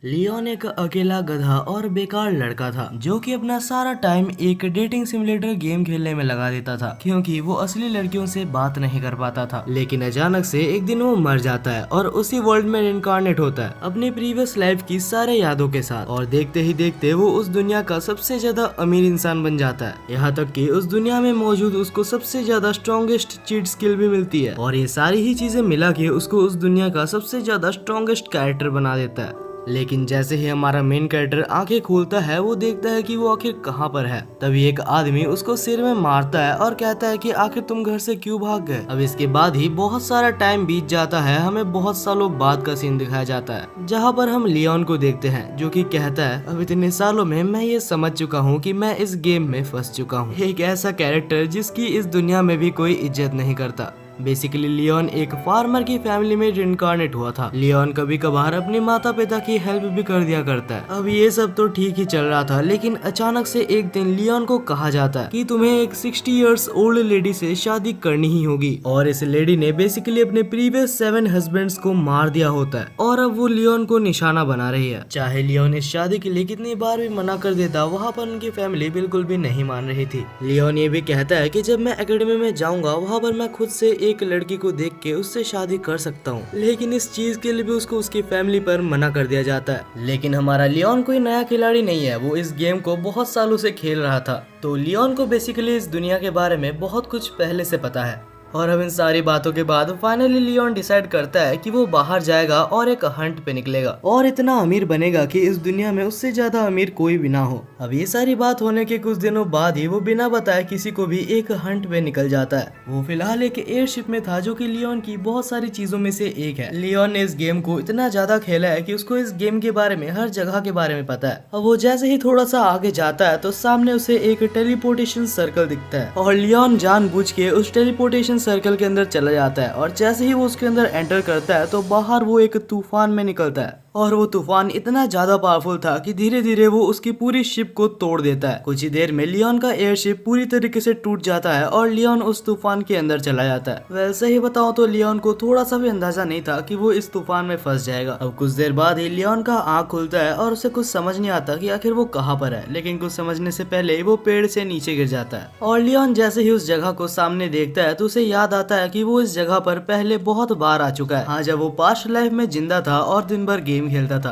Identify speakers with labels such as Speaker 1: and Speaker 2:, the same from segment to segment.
Speaker 1: Leone एक अकेला गधा और बेकार लड़का था जो कि अपना सारा टाइम एक डेटिंग सिमुलेटर गेम खेलने में लगा देता था क्योंकि वो असली लड़कियों से बात नहीं कर पाता था। लेकिन अचानक से एक दिन वो मर जाता है और उसी वर्ल्ड में इनकारनेट होता है अपनी प्रीवियस लाइफ की सारे यादों के साथ, और देखते ही देखते वो उस दुनिया का सबसे ज्यादा अमीर इंसान बन जाता है। यहाँ तक कि उस दुनिया में मौजूद उसको सबसे ज्यादा स्ट्रॉन्गेस्ट चीट स्किल भी मिलती है, और ये सारी ही चीजें मिला के उसको उस दुनिया का सबसे ज्यादा स्ट्रॉन्गेस्ट कैरेक्टर बना देता है। लेकिन जैसे ही हमारा मेन कैरेक्टर आंखें खोलता है वो देखता है कि वो आखिर कहाँ पर है। तभी एक आदमी उसको सिर में मारता है और कहता है कि आखिर तुम घर से क्यों भाग गए। अब इसके बाद ही बहुत सारा टाइम बीत जाता है, हमें बहुत सालों बाद का सीन दिखाया जाता है जहाँ पर हम लियोन को देखते हैं जो कि कहता है अब इतने सालों में मैं ये समझ चुका हूँ कि मैं इस गेम में फंस चुका हूँ। एक ऐसा कैरेक्टर जिसकी इस दुनिया में भी कोई इज्जत नहीं करता। बेसिकली लियोन एक फार्मर की फैमिली में रिइंकार्नेट हुआ था। लियोन कभी कभार अपने माता पिता की हेल्प भी कर दिया करता है। अब ये सब तो ठीक ही चल रहा था, लेकिन अचानक से एक दिन लियोन को कहा जाता है कि तुम्हें एक 60 इयर्स ओल्ड लेडी से शादी करनी ही होगी, और इस लेडी ने बेसिकली अपने प्रीवियस 7 हस्बैंड्स को मार दिया होता है और अब वो लियोन को निशाना बना रही है। चाहे लियोन इस शादी के लिए कितनी बार भी मना कर देता, वहाँ पर उनकी फैमिली बिल्कुल भी नहीं मान रही थी। लियोन ये भी कहता है कि जब मैं एकेडमी में जाऊंगा वहाँ पर मैं खुद से एक लड़की को देख के उससे शादी कर सकता हूँ, लेकिन इस चीज के लिए भी उसको उसकी फैमिली पर मना कर दिया जाता है। लेकिन हमारा लियोन कोई नया खिलाड़ी नहीं है, वो इस गेम को बहुत सालों से खेल रहा था, तो लियोन को बेसिकली इस दुनिया के बारे में बहुत कुछ पहले से पता है। और अब इन सारी बातों के बाद फाइनली लियोन डिसाइड करता है कि वो बाहर जाएगा और एक हंट पे निकलेगा और इतना अमीर बनेगा कि इस दुनिया में उससे ज्यादा अमीर कोई भी ना हो। अब ये सारी बात होने के कुछ दिनों बाद ही वो बिना बताए किसी को भी एक हंट पे निकल जाता है। वो फिलहाल एक एयरशिप में था जो कि लियोन की बहुत सारी चीजों में से एक है। लियोन ने इस गेम को इतना ज्यादा खेला है कि उसको इस गेम के बारे में हर जगह के बारे में पता है। अब वो जैसे ही थोड़ा सा आगे जाता है तो सामने उसे एक टेलीपोर्टेशन सर्कल दिखता है और लियोन जानबूझ के उस टेलीपोर्टेशन सर्कल के अंदर चला जाता है, और जैसे ही वो उसके अंदर एंटर करता है तो बाहर वो एक तूफान में निकलता है, और वो तूफान इतना ज्यादा पावरफुल था कि धीरे धीरे वो उसकी पूरी शिप को तोड़ देता है। कुछ ही देर में लियोन का एयरशिप पूरी तरीके से टूट जाता है और लियोन उस तूफान के अंदर चला जाता है। वैसे ही बताओ तो लियोन को थोड़ा सा भी अंदाजा नहीं था कि वो इस तूफान में फंस जाएगा। अब कुछ देर बाद ही लियोन का आँख खुलता है और उसे कुछ समझ नहीं आता कि आखिर वो कहाँ पर है, लेकिन कुछ समझने से पहले वो पेड़ से नीचे गिर जाता है। और लियोन जैसे ही उस जगह को सामने देखता है तो उसे याद आता है कि वो इस जगह पर पहले बहुत बार आ चुका है, हाँ, जब वो पास्ट लाइफ में जिंदा था और दिन भर गेम खेलता था।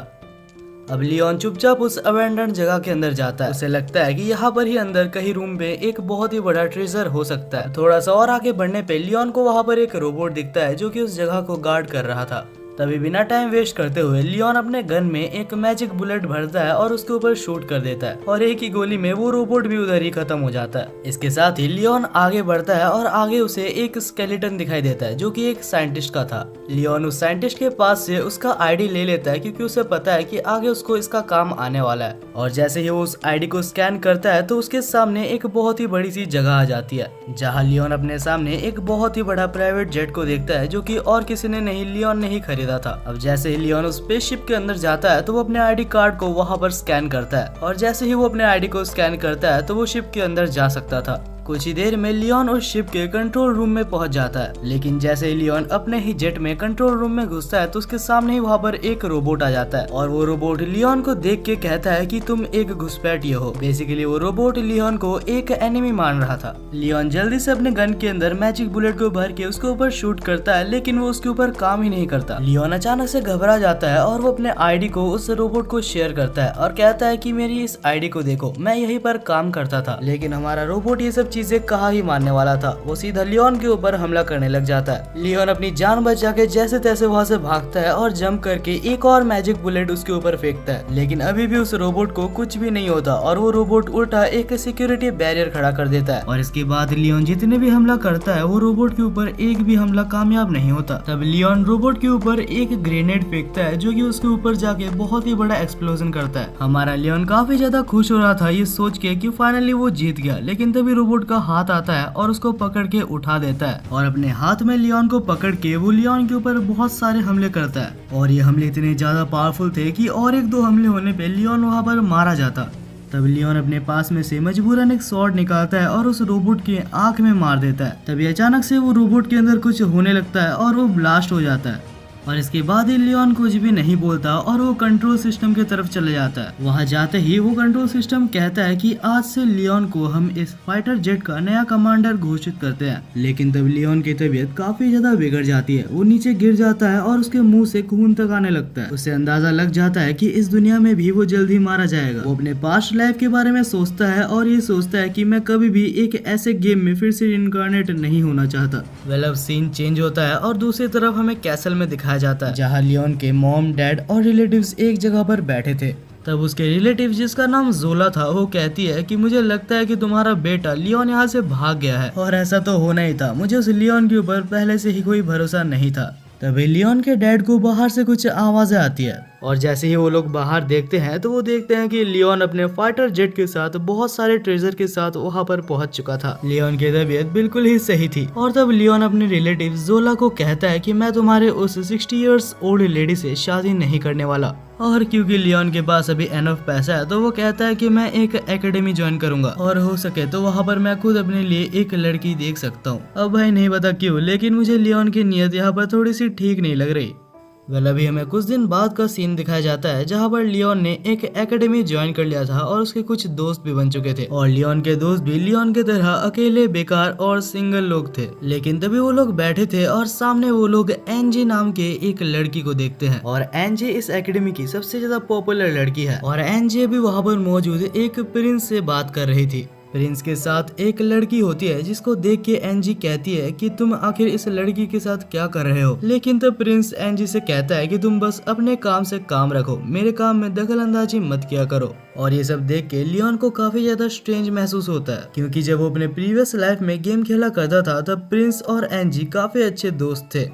Speaker 1: अब लियोन चुपचाप उस अबैंडन्ड जगह के अंदर जाता है। उसे लगता है कि यहाँ पर ही अंदर कहीं रूम में एक बहुत ही बड़ा ट्रेजर हो सकता है। थोड़ा सा और आगे बढ़ने पे लियोन को वहाँ पर एक रोबोट दिखता है जो कि उस जगह को गार्ड कर रहा था। तभी बिना टाइम वेस्ट करते हुए लियोन अपने गन में एक मैजिक बुलेट भरता है और उसके ऊपर शूट कर देता है, और एक ही गोली में वो रोबोट भी उधर ही खत्म हो जाता है। इसके साथ ही लियोन आगे बढ़ता है और आगे उसे एक स्केलेटन दिखाई देता है जो कि एक साइंटिस्ट का था। लियोन उस साइंटिस्ट के पास से उसका आईडी ले लेता है क्योंकि उसे पता है कि आगे उसको इसका काम आने वाला है। और जैसे ही वो उस आईडी को स्कैन करता है तो उसके सामने एक बहुत ही बड़ी सी जगह आ जाती है जहाँ लियोन अपने सामने एक बहुत ही बड़ा प्राइवेट जेट को देखता है जो कि और किसी ने नहीं, लियोन ने ही खरीदा था। अब जैसे ही लियोन उस स्पेसशिप के अंदर जाता है तो वो अपने आईडी कार्ड को वहां पर स्कैन करता है, और जैसे ही वो अपने आईडी को स्कैन करता है तो वो शिप के अंदर जा सकता था। कुछ ही देर में लियोन उस शिप के कंट्रोल रूम में पहुंच जाता है, लेकिन जैसे ही लियोन अपने ही जेट में कंट्रोल रूम में घुसता है तो उसके सामने ही वहाँ पर एक रोबोट आ जाता है, और वो रोबोट लियोन को देख के कहता है कि तुम एक घुसपैठिए हो। बेसिकली वो रोबोट लियोन को एक एनिमी मान रहा था। लियोन जल्दी से अपने गन के अंदर मैजिक बुलेट को भर के उसके ऊपर शूट करता है, लेकिन वो उसके ऊपर काम ही नहीं करता। लियोन अचानक से घबरा जाता है और वो अपने आईडी को उस रोबोट को शेयर करता है और कहता है कि मेरी इस आईडी को देखो, मैं यहीं पर काम करता था। लेकिन हमारा रोबोट ये सब चीजें कहाँ ही मानने वाला था, वो सीधा लियोन के ऊपर हमला करने लग जाता है। लियोन अपनी जान बचा के जैसे तैसे वहाँ से भागता है और जंप करके एक और मैजिक बुलेट उसके ऊपर फेंकता है, लेकिन अभी भी उस रोबोट को कुछ भी नहीं होता और वो रोबोट उल्टा एक सिक्योरिटी बैरियर खड़ा कर देता है। और इसके बाद लियोन जितने भी हमला करता है वो रोबोट के ऊपर एक भी हमला कामयाब नहीं होता। तब लियोन रोबोट के ऊपर एक ग्रेनेड फेंकता है जो कि उसके ऊपर जाके बहुत ही बड़ा एक्सप्लोजन करता है। हमारा लियोन काफी ज्यादा खुश हो रहा था ये सोच के कि फाइनली वो जीत गया, लेकिन तभी रोबोट का हाथ आता है और उसको पकड़ के उठा देता है, और अपने हाथ में लियोन को पकड़ के वो लियोन के ऊपर बहुत सारे हमले करता है। और ये हमले इतने ज्यादा पावरफुल थे कि और एक दो हमले होने पे लियोन वहाँ पर मारा जाता। तब लियोन अपने पास में से मजबूरन एक स्वॉर्ड निकालता है और उस रोबोट के आंख में मार देता है। तभी अचानक से वो रोबोट के अंदर कुछ होने लगता है और वो ब्लास्ट हो जाता है। और इसके बाद ही लियोन कुछ भी नहीं बोलता और वो कंट्रोल सिस्टम की तरफ चले जाता है। वहाँ जाते ही वो कंट्रोल सिस्टम कहता है कि आज से लियोन को हम इस फाइटर जेट का नया कमांडर घोषित करते हैं। लेकिन तब लियोन की तबीयत काफी ज्यादा बिगड़ जाती है, वो नीचे गिर जाता है और उसके मुंह से खून तक आने लगता है। उसे अंदाजा लग जाता है कि इस दुनिया में भी वो जल्द ही मारा जाएगा। वो अपने पास्ट लाइफ के बारे में सोचता है और ये सोचता है कि मैं कभी भी एक ऐसे गेम में फिर से इनकारनेट नहीं होना चाहता। वेल अब सीन चेंज होता है और दूसरी तरफ हमें कैसल में दिखाया जाता है, जहाँ लियोन के मॉम, डैड और रिलेटिव्स एक जगह पर बैठे थे। तब उसके रिलेटिव जिसका नाम जोला था वो कहती है कि मुझे लगता है कि तुम्हारा बेटा लियोन यहाँ से भाग गया है, और ऐसा तो होना ही था। मुझे उस लियोन के ऊपर पहले से ही कोई भरोसा नहीं था। तभी लियोन के डैड को बाहर से कुछ आवाजें आती है, और जैसे ही वो लोग बाहर देखते हैं तो वो देखते हैं कि लियोन अपने फाइटर जेट के साथ बहुत सारे ट्रेजर के साथ वहाँ पर पहुँच चुका था। लियोन की तबीयत बिल्कुल ही सही थी, और तब लियोन अपने रिलेटिव जोला को कहता है कि मैं तुम्हारे उस 60 इयर्स ओल्ड लेडी से शादी नहीं करने वाला। और क्योंकि लियोन के पास अभी एनफ पैसा है तो वो कहता है कि मैं एक एकेडमी ज्वाइन करूंगा, और हो सके तो वहाँ पर मैं खुद अपने लिए एक लड़की देख सकता हूँ। अब भाई नहीं पता क्यों, लेकिन मुझे लियोन की नीयत यहाँ पर थोड़ी सी ठीक नहीं लग रही। वेल अभी हमें कुछ दिन बाद का सीन दिखाया जाता है, जहाँ पर लियोन ने एक एकेडमी ज्वाइन कर लिया था और उसके कुछ दोस्त भी बन चुके थे, और लियोन के दोस्त भी लियोन की तरह अकेले, बेकार और सिंगल लोग थे। लेकिन तभी वो लोग बैठे थे और सामने वो लोग एनजी नाम के एक लड़की को देखते हैं, और एनजी इस एकेडमी की सबसे ज्यादा पॉपुलर लड़की है। और एनजी भी वहाँ पर मौजूद एक प्रिंस से बात कर रही थी। प्रिंस के साथ एक लड़की होती है, जिसको देख के एनजी कहती है कि तुम आखिर इस लड़की के साथ क्या कर रहे हो। लेकिन तब प्रिंस एनजी से कहता है कि तुम बस अपने काम से काम रखो, मेरे काम में दखल अंदाजी मत किया करो। और ये सब देख के लियोन को काफी ज्यादा स्ट्रेंज महसूस होता है, क्योंकि जब वो अपने प्रीवियस लाइफ में गेम खेला करता था तब प्रिंस और एनजी काफी अच्छे दोस्त थे।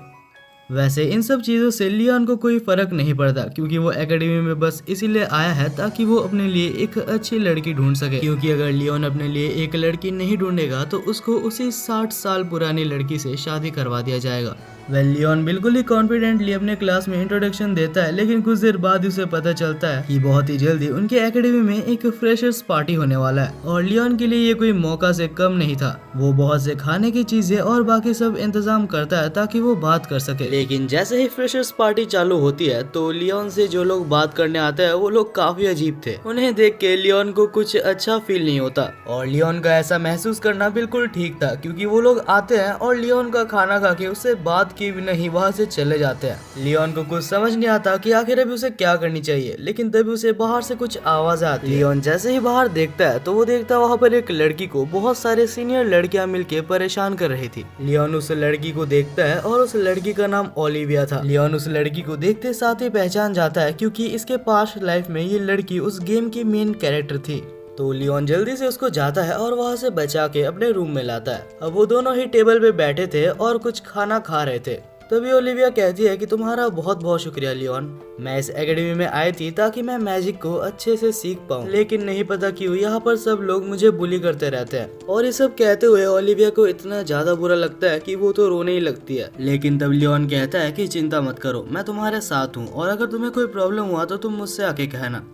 Speaker 1: वैसे इन सब चीजों से लियोन को कोई फर्क नहीं पड़ता, क्योंकि वो एकेडमी में बस इसीलिए आया है ताकि वो अपने लिए एक अच्छी लड़की ढूंढ सके। क्योंकि अगर लियोन अपने लिए एक लड़की नहीं ढूंढेगा तो उसको उसी 60 साल पुरानी लड़की से शादी करवा दिया जाएगा। वेल लियोन बिल्कुल ही कॉन्फिडेंटली अपने क्लास में इंट्रोडक्शन देता है, लेकिन कुछ देर बाद उसे पता चलता है कि बहुत ही जल्दी उनके एकेडमी में एक फ्रेशर्स पार्टी होने वाला है, और लियोन के लिए ये कोई मौका से कम नहीं था। वो बहुत से खाने की चीजें और बाकी सब इंतजाम करता है ताकि वो बात कर सके। लेकिन जैसे ही फ्रेशर्स पार्टी चालू होती है तो लियोन से जो लोग बात करने आते हैं वो लोग काफी अजीब थे। उन्हें देख के लियोन को कुछ अच्छा फील नहीं होता, और लियोन का ऐसा महसूस करना बिल्कुल ठीक था, क्योंकि वो लोग आते हैं और लियोन का खाना खा के उससे बात की भी नहीं वहाँ से चले जाते हैं। लियोन को कुछ समझ नहीं आता कि आखिर अभी उसे क्या करनी चाहिए, लेकिन तभी उसे बाहर से कुछ आवाज आती है। लियोन जैसे ही बाहर देखता है तो वो देखता है वहाँ पर एक लड़की को बहुत सारे सीनियर लड़कियां मिलके परेशान कर रही थी। लियोन उस लड़की को देखता है और उस लड़की का नाम ओलिविया था। लियोन उस लड़की को देखते साथ ही पहचान जाता है, क्योंकि इसके पास्ट लाइफ में ये लड़की उस गेम की मेन कैरेक्टर थी। तो लियोन जल्दी से उसको जाता है और वहाँ से बचा के अपने रूम में लाता है। अब वो दोनों ही टेबल पे बैठे थे और कुछ खाना खा रहे थे। तभी ओलिविया कहती है कि तुम्हारा बहुत बहुत शुक्रिया लियोन, मैं इस एकेडमी में आई थी ताकि मैं मैजिक को अच्छे से सीख पाऊँ, लेकिन नहीं पता क्यों यहाँ पर सब लोग मुझे बुली करते रहते हैं। और ये सब कहते हुए ओलिविया को इतना ज्यादा बुरा लगता है कि वो तो रोने ही लगती है। लेकिन तब लियोन कहता है कि चिंता मत करो, मैं तुम्हारे साथ हूँ, और अगर तुम्हें कोई प्रॉब्लम हुआ तो तुम मुझसे आके कहना।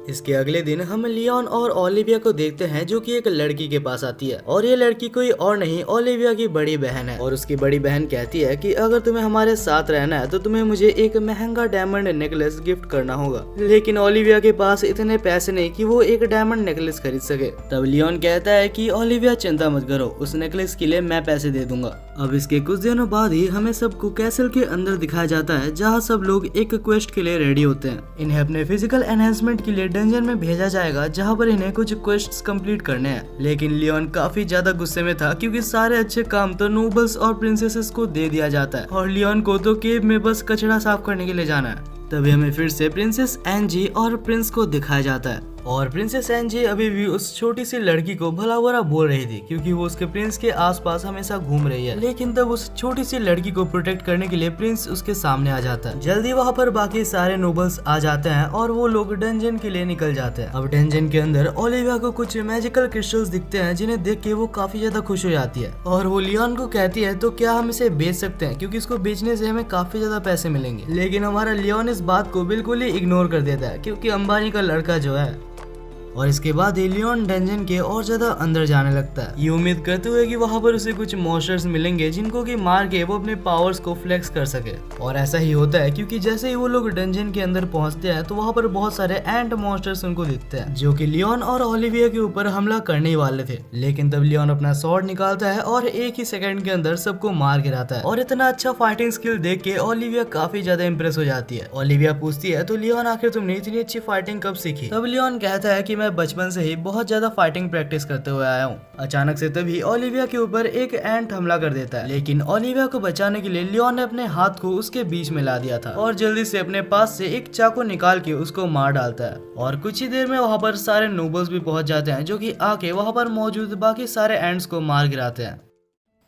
Speaker 1: इसके अगले दिन हम लियोन और ओलिविया को देखते हैं, जो कि एक लड़की के पास आती है, और ये लड़की कोई और नहीं ओलिविया की बड़ी बहन है। और उसकी बड़ी बहन कहती है कि अगर तुम्हें हमारे साथ रहना है तो तुम्हें मुझे एक महंगा डायमंड नेकलेस गिफ्ट करना होगा। लेकिन ओलिविया के पास इतने पैसे नहीं कि वो एक डायमंड नेकलेस खरीद सके। तब लियोन कहता है कि ओलिविया चिंता मत करो, उस नेकलेस के लिए मैं पैसे दे दूंगा। अब इसके कुछ दिनों बाद ही हमें सबको कैसल के अंदर दिखाया जाता है, जहाँ सब लोग एक क्वेस्ट के लिए रेडी होते हैं। इन्हें अपने फिजिकल एनहेंसमेंट के लिए डंजन में भेजा जाएगा, जहाँ पर इन्हें कुछ क्वेस्ट्स कंप्लीट करने हैं। लेकिन लियोन काफी ज्यादा गुस्से में था, क्योंकि सारे अच्छे काम तो नोबल्स और प्रिंसेसेस को दे दिया जाता है, और लियोन को तो केव में बस कचरा साफ करने के लिए जाना है। तभी हमें फिर से प्रिंसेस एनजी और प्रिंस को दिखाया जाता है, और प्रिंसेस एनजी अभी भी उस छोटी सी लड़की को भला बुरा बोल रही थी, क्योंकि वो उसके प्रिंस के आसपास हमेशा घूम रही है। लेकिन तब उस छोटी सी लड़की को प्रोटेक्ट करने के लिए प्रिंस उसके सामने आ जाता है। जल्दी वहाँ पर बाकी सारे नोबल्स आ जाते हैं और वो लोग डंजन के लिए निकल जाते हैं। अब डंजन के अंदर ओलिविया को कुछ मैजिकल क्रिस्टल्स दिखते हैं, जिन्हें देख के वो काफी ज्यादा खुश हो जाती है, और वो लियोन को कहती है तो क्या हम इसे बेच सकते हैं, क्योंकि इसको बेचने से हमें काफी ज्यादा पैसे मिलेंगे। लेकिन हमारा लियोन इस बात को बिल्कुल ही इग्नोर कर देता है, क्योंकि अंबानी का लड़का जो है। और इसके बाद ही लियोन डंजन के और ज्यादा अंदर जाने लगता है, ये उम्मीद करते हुए कि वहाँ पर उसे कुछ मॉन्स्टर्स मिलेंगे जिनको कि मार के वो अपने पावर्स को फ्लेक्स कर सके। और ऐसा ही होता है क्योंकि जैसे ही वो लोग डंजन के अंदर पहुंचते हैं तो वहाँ पर बहुत सारे एंट मॉन्स्टर्स उनको दिखते हैं जो कि लियोन और ओलिविया के ऊपर हमला करने ही वाले थे। लेकिन तब लियोन अपना स्वॉर्ड निकालता है और एक ही सेकंड के अंदर सबको मार गिराता है। और इतना अच्छा फाइटिंग स्किल देख के ओलिविया काफी ज्यादा इंप्रेस हो जाती है। ओलिविया पूछती है तो लियोन आखिर तुमने इतनी अच्छी फाइटिंग कब सीखी? तब लियोन कहता है कि मैं बचपन से ही बहुत ज्यादा फाइटिंग प्रैक्टिस करते हुए आया हूँ। अचानक से तभी ओलिविया के ऊपर एक एंट हमला कर देता है, लेकिन ओलिविया को बचाने के लिए लियोन ने अपने हाथ को उसके बीच में ला दिया था और जल्दी से अपने पास से एक चाकू निकाल के उसको मार डालता है। और कुछ ही देर में वहाँ पर सारे नोबल्स भी पहुंच जाते हैं जो कि आके वहाँ पर मौजूद बाकी सारे एंट्स को मार गिराते हैं।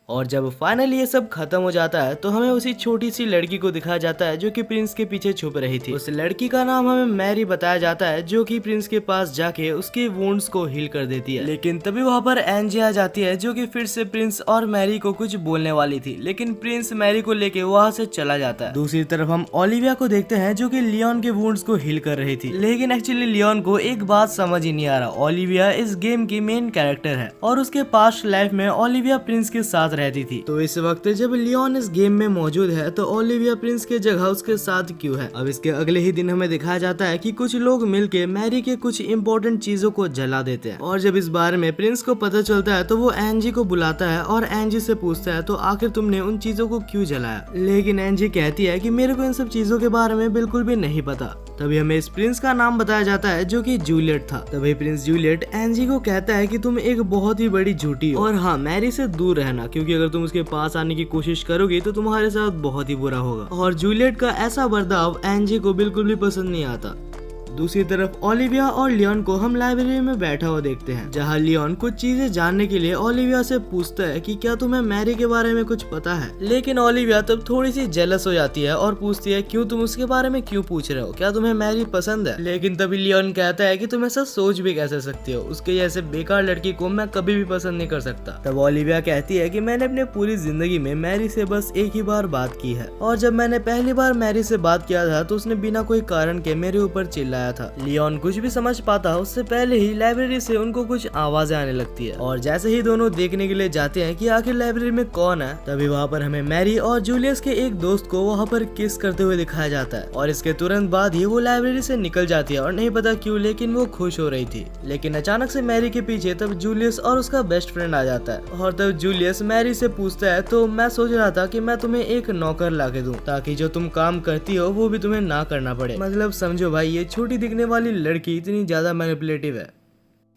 Speaker 1: और जब फाइनली ये सब खत्म हो जाता है तो हमें उसी छोटी सी लड़की को दिखाया जाता है जो कि प्रिंस के पीछे छुप रही थी। उस लड़की का नाम हमें मैरी बताया जाता है जो कि प्रिंस के पास जाके उसकी वुंड्स को हील कर देती है। लेकिन तभी वहाँ पर एंजी आ जाती है जो कि फिर से प्रिंस और मैरी को कुछ बोलने वाली थी, लेकिन प्रिंस मैरी को लेके वहाँ से चला जाता है। दूसरी तरफ हम ओलिविया को देखते हैं जो कि लियोन के वुंड्स को हील कर रही थी, लेकिन एक्चुअली लियोन को एक बात समझ ही नहीं आ रहा, ओलिविया इस गेम की मेन कैरेक्टर है और उसके पास्ट लाइफ में ओलिविया प्रिंस के साथ रहती थी। तो इस वक्त जब लियोन इस गेम में मौजूद है तो ओलिविया प्रिंस के जगह उसके साथ क्यों है? अब इसके अगले ही दिन हमें दिखाया जाता है कि कुछ लोग मिलके मैरी के कुछ इंपॉर्टेंट चीजों को जला देते हैं। और जब इस बारे में प्रिंस को पता चलता है तो वो एंजी को बुलाता है और एंजी से पूछता है तो आखिर तुमने उन चीजों को क्यों जलाया? लेकिन एंजी कहती है कि मेरे को इन सब चीजों के बारे में बिल्कुल भी नहीं पता। तभी हमें इस प्रिंस का नाम बताया जाता है जो कि जूलियट था। तभी प्रिंस जूलियट एंजी को कहता है कि तुम एक बहुत ही बड़ी झूठी हो और हाँ, मैरी से दूर रहना, क्योंकि अगर तुम उसके पास आने की कोशिश करोगी तो तुम्हारे साथ बहुत ही बुरा होगा। और जूलियट का ऐसा बर्ताव एंजी को बिल्कुल भी पसंद नहीं आता। दूसरी तरफ ओलिविया और लियोन को हम लाइब्रेरी में बैठा हुआ देखते हैं, जहां लियोन कुछ चीजें जानने के लिए ओलिविया से पूछता है कि क्या तुम्हें मैरी के बारे में कुछ पता है। लेकिन ओलिविया तब थोड़ी सी जेलस हो जाती है और पूछती है क्यों तुम उसके बारे में क्यों पूछ रहे हो, क्या तुम्हें मैरी पसंद है? लेकिन तभी लियोन कहता है कि तुम ऐसा सोच भी कैसे सकते हो, उसके जैसे बेकार लड़की को मैं कभी भी पसंद नहीं कर सकता। तब ओलिविया कहती है कि मैंने अपने पूरी जिंदगी में मैरी से बस एक ही बार बात की है और जब मैंने पहली बार मैरी से बात किया था तो उसने बिना कोई कारण के मेरे ऊपर चिल्लाया था। लियोन कुछ भी समझ पाता उससे पहले ही लाइब्रेरी से उनको कुछ आवाजें आने लगती है और जैसे ही दोनों देखने के लिए जाते हैं कि आखिर लाइब्रेरी में कौन है, तभी वहाँ पर हमें मैरी और जूलियस के एक दोस्त को वहाँ पर किस करते हुए दिखाया जाता है। और इसके तुरंत बाद ही वो लाइब्रेरी से निकल जाती है और नहीं पता क्यों, लेकिन वो खुश हो रही थी। लेकिन अचानक से मैरी के पीछे तब जूलियस और उसका बेस्ट फ्रेंड आ जाता है और तब जूलियस मैरी से पूछता है तो मैं सोच रहा था कि मैं तुम्हें एक नौकर ला के दूं ताकि जो तुम काम करती हो वो भी तुम्हें ना करना पड़े। मतलब समझो भाई, ये छोटी दिखने वाली लड़की इतनी ज्यादा मैनिपुलेटिव है।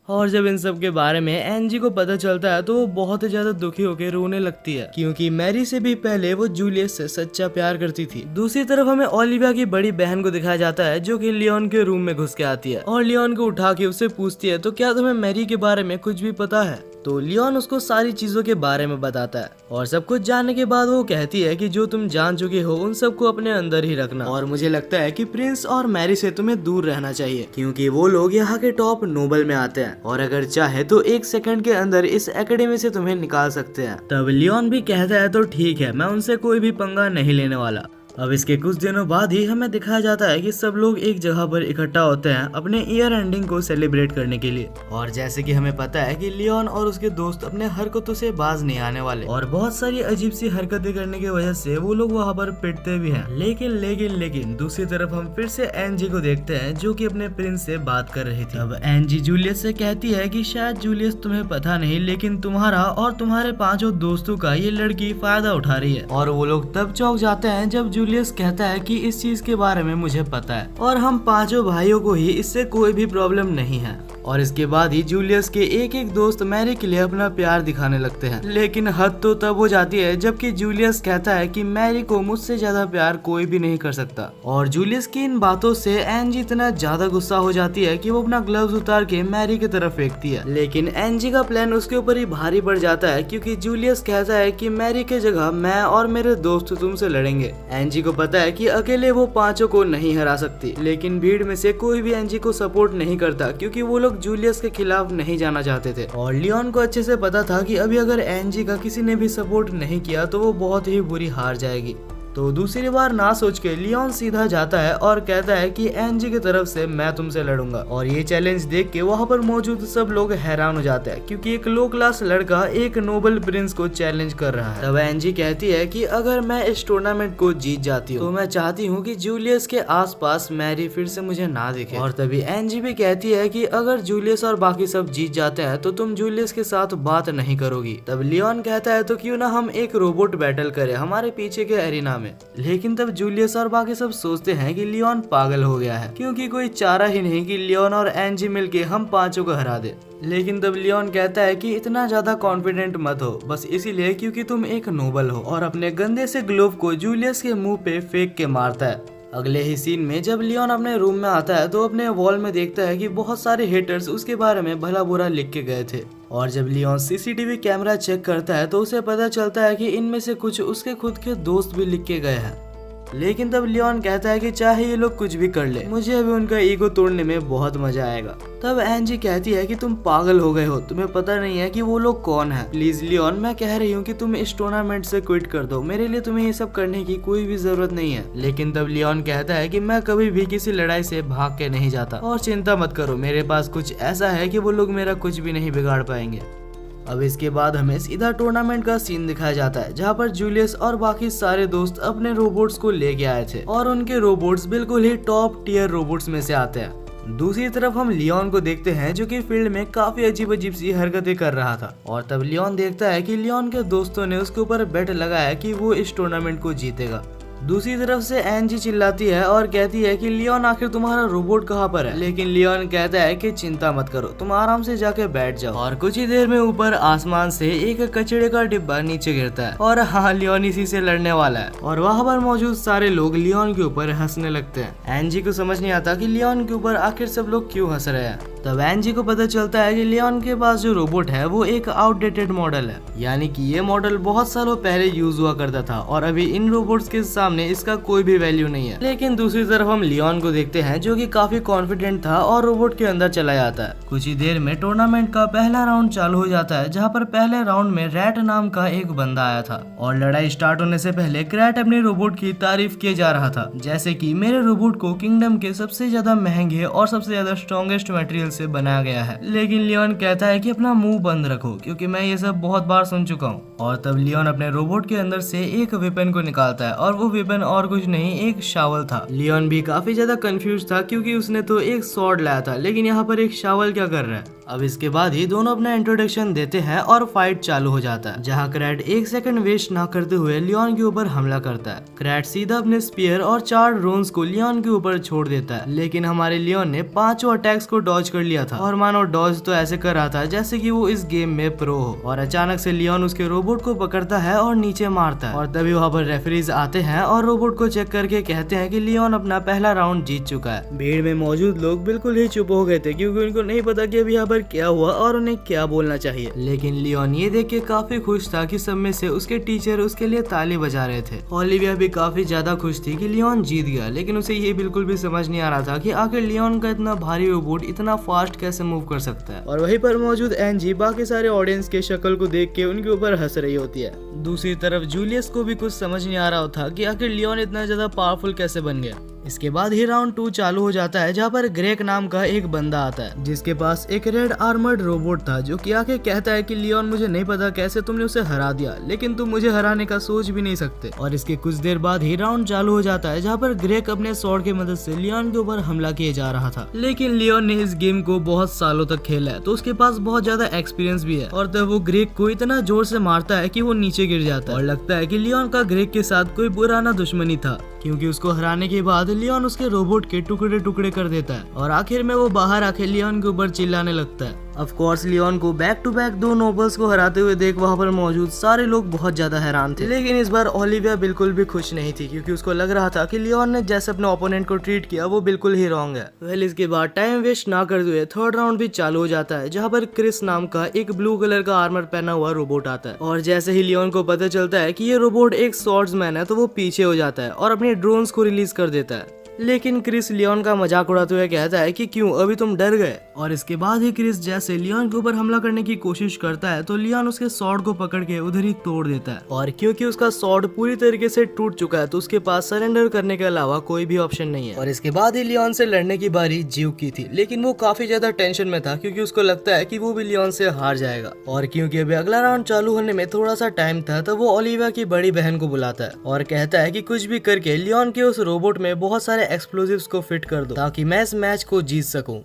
Speaker 1: और जब इन सब के बारे में एंजी को पता चलता है तो वो बहुत ही ज्यादा दुखी होकर रोने लगती है, क्योंकि मैरी से भी पहले वो जूलियस से सच्चा प्यार करती थी। दूसरी तरफ हमें ओलिविया की बड़ी बहन को दिखाया जाता है जो कि लियोन के रूम में घुस के आती है और लियोन को उठा के उससे पूछती है तो क्या तुम्हें मैरी के बारे में कुछ भी पता है? तो लियोन उसको सारी चीजों के बारे में बताता है और सब कुछ जानने के बाद वो कहती है कि जो तुम जान चुके हो उन सबको अपने अंदर ही रखना, और मुझे लगता है कि प्रिंस और मैरी से तुम्हें दूर रहना चाहिए क्योंकि वो लोग यहाँ के टॉप नोबल में आते हैं और अगर चाहे तो एक सेकंड के अंदर इस एकेडमी से तुम्हें निकाल सकते हैं। तब लियोन भी कहता है तो ठीक है, मैं उनसे कोई भी पंगा नहीं लेने वाला। अब इसके कुछ दिनों बाद ही हमें दिखाया जाता है कि सब लोग एक जगह पर इकट्ठा होते हैं अपने ईयर एंडिंग को सेलिब्रेट करने के लिए। और जैसे कि हमें पता है कि लियोन और उसके दोस्त अपने हरकतों से बाज नहीं आने वाले और बहुत सारी अजीब सी हरकतें करने की वजह से वो लोग वहाँ पर पिटते भी हैं। लेकिन दूसरी तरफ हम फिर से एंजी को देखते हैं जो कि अपने प्रिंस से बात कर रही थी। अब एंजी जूलियस से कहती है कि शायद जूलियस तुम्हें पता नहीं, लेकिन तुम्हारा और तुम्हारे 5 दोस्तों का ये लड़की फायदा उठा रही है। और वो लोग तब चौंक जाते हैं जब जूलियस कहता है कि इस चीज के बारे में मुझे पता है और हम 5 भाइयों को ही इससे कोई भी प्रॉब्लम नहीं है। और इसके बाद ही जूलियस के एक दोस्त मैरी के लिए अपना प्यार दिखाने लगते हैं, लेकिन हद तो तब हो जाती है जबकि जूलियस कहता है कि मैरी को मुझसे ज्यादा प्यार कोई भी नहीं कर सकता। और जूलियस की इन बातों से एंजी इतना ज्यादा गुस्सा हो जाती है कि वो अपना ग्लव्स उतार के मैरी की तरफ फेंकती है, लेकिन एंजी का प्लान उसके ऊपर ही भारी पड़ जाता है क्योंकि जूलियस कहता है कि मैरी के जगह मैं और मेरे दोस्त तुमसे लड़ेंगे। एंजी को पता है कि अकेले वो 5 को नहीं हरा सकती, लेकिन भीड़ में से कोई भी एंजी को सपोर्ट नहीं करता क्योंकि वो लोग जूलियस के खिलाफ नहीं जाना चाहते थे। और लियोन को अच्छे से पता था कि अभी अगर एंजी का किसी ने भी सपोर्ट नहीं किया तो वो बहुत ही बुरी हार जाएगी। तो दूसरी बार ना सोच के लियोन सीधा जाता है और कहता है कि एनजी की तरफ से मैं तुमसे लड़ूंगा। और ये चैलेंज देख के वहाँ पर मौजूद सब लोग हैरान हो जाते हैं क्योंकि एक लो क्लास लड़का एक नोबल प्रिंस को चैलेंज कर रहा है। तब एनजी कहती है कि अगर मैं इस टूर्नामेंट को जीत जाती हूँ तो मैं चाहती हूँ कि जूलियस के आसपास मैरी फिर से मुझे ना दिखे। और तभी एनजी भी कहती है कि अगर जूलियस और बाकी सब जीत जाते हैं तो तुम जूलियस के साथ बात नहीं करोगी। तब लियोन कहता है तो क्यों ना हम एक रोबोट बैटल करें हमारे पीछे के एरिना में। लेकिन तब जूलियस और बाकी सब सोचते हैं कि लियोन पागल हो गया है क्योंकि कोई चारा ही नहीं कि लियोन और एनजी मिलके हम पांचों को हरा दे। लेकिन तब लियोन कहता है कि इतना ज्यादा कॉन्फिडेंट मत हो, बस इसीलिए क्योंकि तुम एक नोबल हो। और अपने गंदे से ग्लोव को जूलियस के मुंह पे फेंक के मारता है। अगले ही सीन में जब लियोन अपने रूम में आता है तो अपने वॉल में देखता है कि बहुत सारे हेटर्स उसके बारे में भला बुरा लिख के गए थे। और जब लियोन सीसीटीवी कैमरा चेक करता है तो उसे पता चलता है कि इनमें से कुछ उसके खुद के दोस्त भी लिख के गए हैं। लेकिन तब लियोन कहता है कि चाहे ये लोग कुछ भी कर ले, मुझे अभी उनका ईगो तोड़ने में बहुत मजा आएगा। तब एनजी कहती है कि तुम पागल हो गए हो, तुम्हें पता नहीं है कि वो लोग कौन है। प्लीज लियोन, मैं कह रही हूँ कि तुम इस टूर्नामेंट से क्विट कर दो, मेरे लिए तुम्हें ये सब करने की कोई भी जरूरत नहीं है। लेकिन तब लियोन कहता है कि मैं कभी भी किसी लड़ाई से भाग के नहीं जाता और चिंता मत करो, मेरे पास कुछ ऐसा है कि वो लोग मेरा कुछ भी नहीं बिगाड़ पाएंगे। अब इसके बाद हमें सीधा टूर्नामेंट का सीन दिखाया जाता है जहाँ पर जूलियस और बाकी सारे दोस्त अपने रोबोट्स को लेके आए थे और उनके रोबोट्स बिल्कुल ही टॉप टियर रोबोट्स में से आते हैं। दूसरी तरफ हम लियोन को देखते हैं जो कि फील्ड में काफी अजीब अजीब सी हरकतें कर रहा था। और तब लियोन देखता है कि लियोन के दोस्तों ने उसके ऊपर बेट लगाया कि वो इस टूर्नामेंट को जीतेगा। दूसरी तरफ से एनजी चिल्लाती है और कहती है कि लियोन, आखिर तुम्हारा रोबोट कहाँ पर है। लेकिन लियोन कहता है कि चिंता मत करो, तुम आराम से जाके बैठ जाओ। और कुछ ही देर में ऊपर आसमान से एक कचड़े का डिब्बा नीचे गिरता है और हाँ, लियोन इसी से लड़ने वाला है। और वहाँ पर मौजूद सारे लोग लियोन के ऊपर हंसने लगते हैं। एनजी को समझ नहीं आता कि लियोन के ऊपर आखिर सब लोग क्यों हंस रहे हैं। तब एनजी को पता चलता है कि लियोन के पास जो रोबोट है वो एक आउटडेटेड मॉडल है, यानी कि ये मॉडल बहुत सालों पहले यूज हुआ करता था और अभी इन रोबोट्स के सामने इसका कोई भी वैल्यू नहीं है। लेकिन दूसरी तरफ हम लियोन को देखते हैं जो कि काफी कॉन्फिडेंट था और रोबोट के अंदर चला जाता है। कुछ ही देर में टूर्नामेंट का पहला राउंड चालू हो जाता है जहाँ पर पहले राउंड में रैट नाम का एक बंदा आया था। और लड़ाई स्टार्ट होने से पहले क्रैट अपने रोबोट की तारीफ किए जा रहा था, जैसे कि मेरे रोबोट को किंगडम के सबसे ज्यादा महंगे और सबसे ज्यादा स्ट्रॉन्गेस्ट मटेरियल से बनाया गया है। लेकिन लियोन कहता है कि अपना मुंह बंद रखो क्योंकि मैं ये सब बहुत बार सुन चुका हूँ। और तब लियोन अपने रोबोट के अंदर से एक वेपन को निकालता है और वो वेपन और कुछ नहीं, एक शावल था। लियोन भी काफी ज्यादा कंफ्यूज था क्योंकि उसने तो एक स्वॉर्ड लाया था, लेकिन यहाँ पर एक शावल क्या कर रहा है। अब इसके बाद ही दोनों अपना इंट्रोडक्शन देते हैं और फाइट चालू हो जाता है जहाँ क्रैट एक सेकंड वेस्ट ना करते हुए लियोन के ऊपर हमला करता है। क्रैट सीधा अपने स्पीयर और 4 ड्रोन्स को लियोन के ऊपर छोड़ देता है, लेकिन हमारे लियोन ने 5 अटैक्स को डॉज कर लिया था और मानो डॉज तो ऐसे कर रहा था जैसे कि वो इस गेम में प्रो हो। और अचानक से लियोन उसके रोबोट को पकड़ता है और नीचे मारता है। और तभी वहाँ पर रेफरीज आते हैं और रोबोट को चेक करके कहते हैं कि लियोन अपना पहला राउंड जीत चुका है। भीड़ में मौजूद लोग बिल्कुल ही चुप हो गए थे क्योंकि उनको नहीं पता कि अभी यहाँ पर क्या हुआ और उन्हें क्या बोलना चाहिए। लेकिन लियोन ये देख के काफी खुश था कि सब में से उसके टीचर उसके लिए ताली बजा रहे थे। ओलिविया भी काफी ज्यादा खुश थी कि लियोन जीत गया, लेकिन उसे ये बिल्कुल भी समझ नहीं आ रहा था कि आखिर लियोन का इतना भारी रोबोट इतना फास्ट कैसे मूव कर सकता है। और वहीं पर मौजूद एनजी बाकी सारे ऑडियंस के शक्ल को देख के उनके ऊपर हंस रही होती है। दूसरी तरफ जूलियस को भी कुछ समझ नहीं आ रहा था कि आखिर लियोन इतना ज्यादा पावरफुल कैसे बन गया। इसके बाद ही राउंड 2 चालू हो जाता है जहाँ पर ग्रेक नाम का एक बंदा आता है जिसके पास एक रेड आर्मर्ड रोबोट था जो कि आके कहता है कि लियोन, मुझे नहीं पता कैसे तुमने उसे हरा दिया, लेकिन तुम मुझे हराने का सोच भी नहीं सकते। और इसके कुछ देर बाद ही राउंड चालू हो जाता है जहाँ पर ग्रेक अपने स्वॉर्ड की मदद से लियोन के ऊपर हमला किए जा रहा था। लेकिन लियोन ने इस गेम को बहुत सालों तक खेला है तो उसके पास बहुत ज्यादा एक्सपीरियंस भी है। और तब वो ग्रेक को इतना जोर से मारता है कि वो नीचे गिर जाता है और लगता है कि लियोन का ग्रेक के साथ कोई पुराना दुश्मनी था, क्योंकि उसको हराने के बाद लियोन उसके रोबोट के टुकड़े टुकड़े कर देता है और आखिर में वो बाहर आके लियोन के ऊपर चिल्लाने लगता है। ऑफ कोर्स लियोन को बैक टू बैक 2 नोबल्स को हराते हुए देख वहाँ पर मौजूद सारे लोग बहुत ज्यादा हैरान थे। लेकिन इस बार ओलिविया बिल्कुल भी खुश नहीं थी क्योंकि उसको लग रहा था कि लियोन ने जैसे अपने ओपोनेंट को ट्रीट किया वो बिल्कुल ही रॉन्ग है। वेल, इसके बाद टाइम वेस्ट ना करते हुए 3rd राउंड भी चालू हो जाता है जहाँ पर क्रिस नाम का एक ब्लू कलर का आर्मर पहना हुआ रोबोट आता है। और जैसे ही लियोन को पता चलता है कि ये रोबोट एक स्वॉर्ड्समैन है तो वो पीछे हो जाता है और अपने ड्रोन्स को रिलीज कर देता है। लेकिन क्रिस लियोन का मजाक उड़ाते हुए कहता है कि क्यों, अभी तुम डर गए। और इसके बाद ही क्रिस जैसे लियोन के ऊपर हमला करने की कोशिश करता है तो लियोन उसके स्वॉर्ड को पकड़ के उधर ही तोड़ देता है। और क्योंकि उसका स्वॉर्ड पूरी तरीके से टूट चुका है तो उसके पास सरेंडर करने के अलावा कोई भी ऑप्शन नहीं है। और इसके बाद ही लियोन से लड़ने की बारी ज्यूक की थी, लेकिन वो काफी ज्यादा टेंशन में था क्योंकि उसको लगता है कि वो भी लियोन से हार जाएगा। और क्योंकि अभी अगला राउंड चालू होने में थोड़ा सा टाइम था तो वो ओलिविया की बड़ी बहन को बुलाता है और कहता है कि कुछ भी करके लियोन के उस रोबोट में बहुत सारे एक्सप्लोजिव्स को फिट कर दो ताकि मैं इस मैच को जीत सकूं।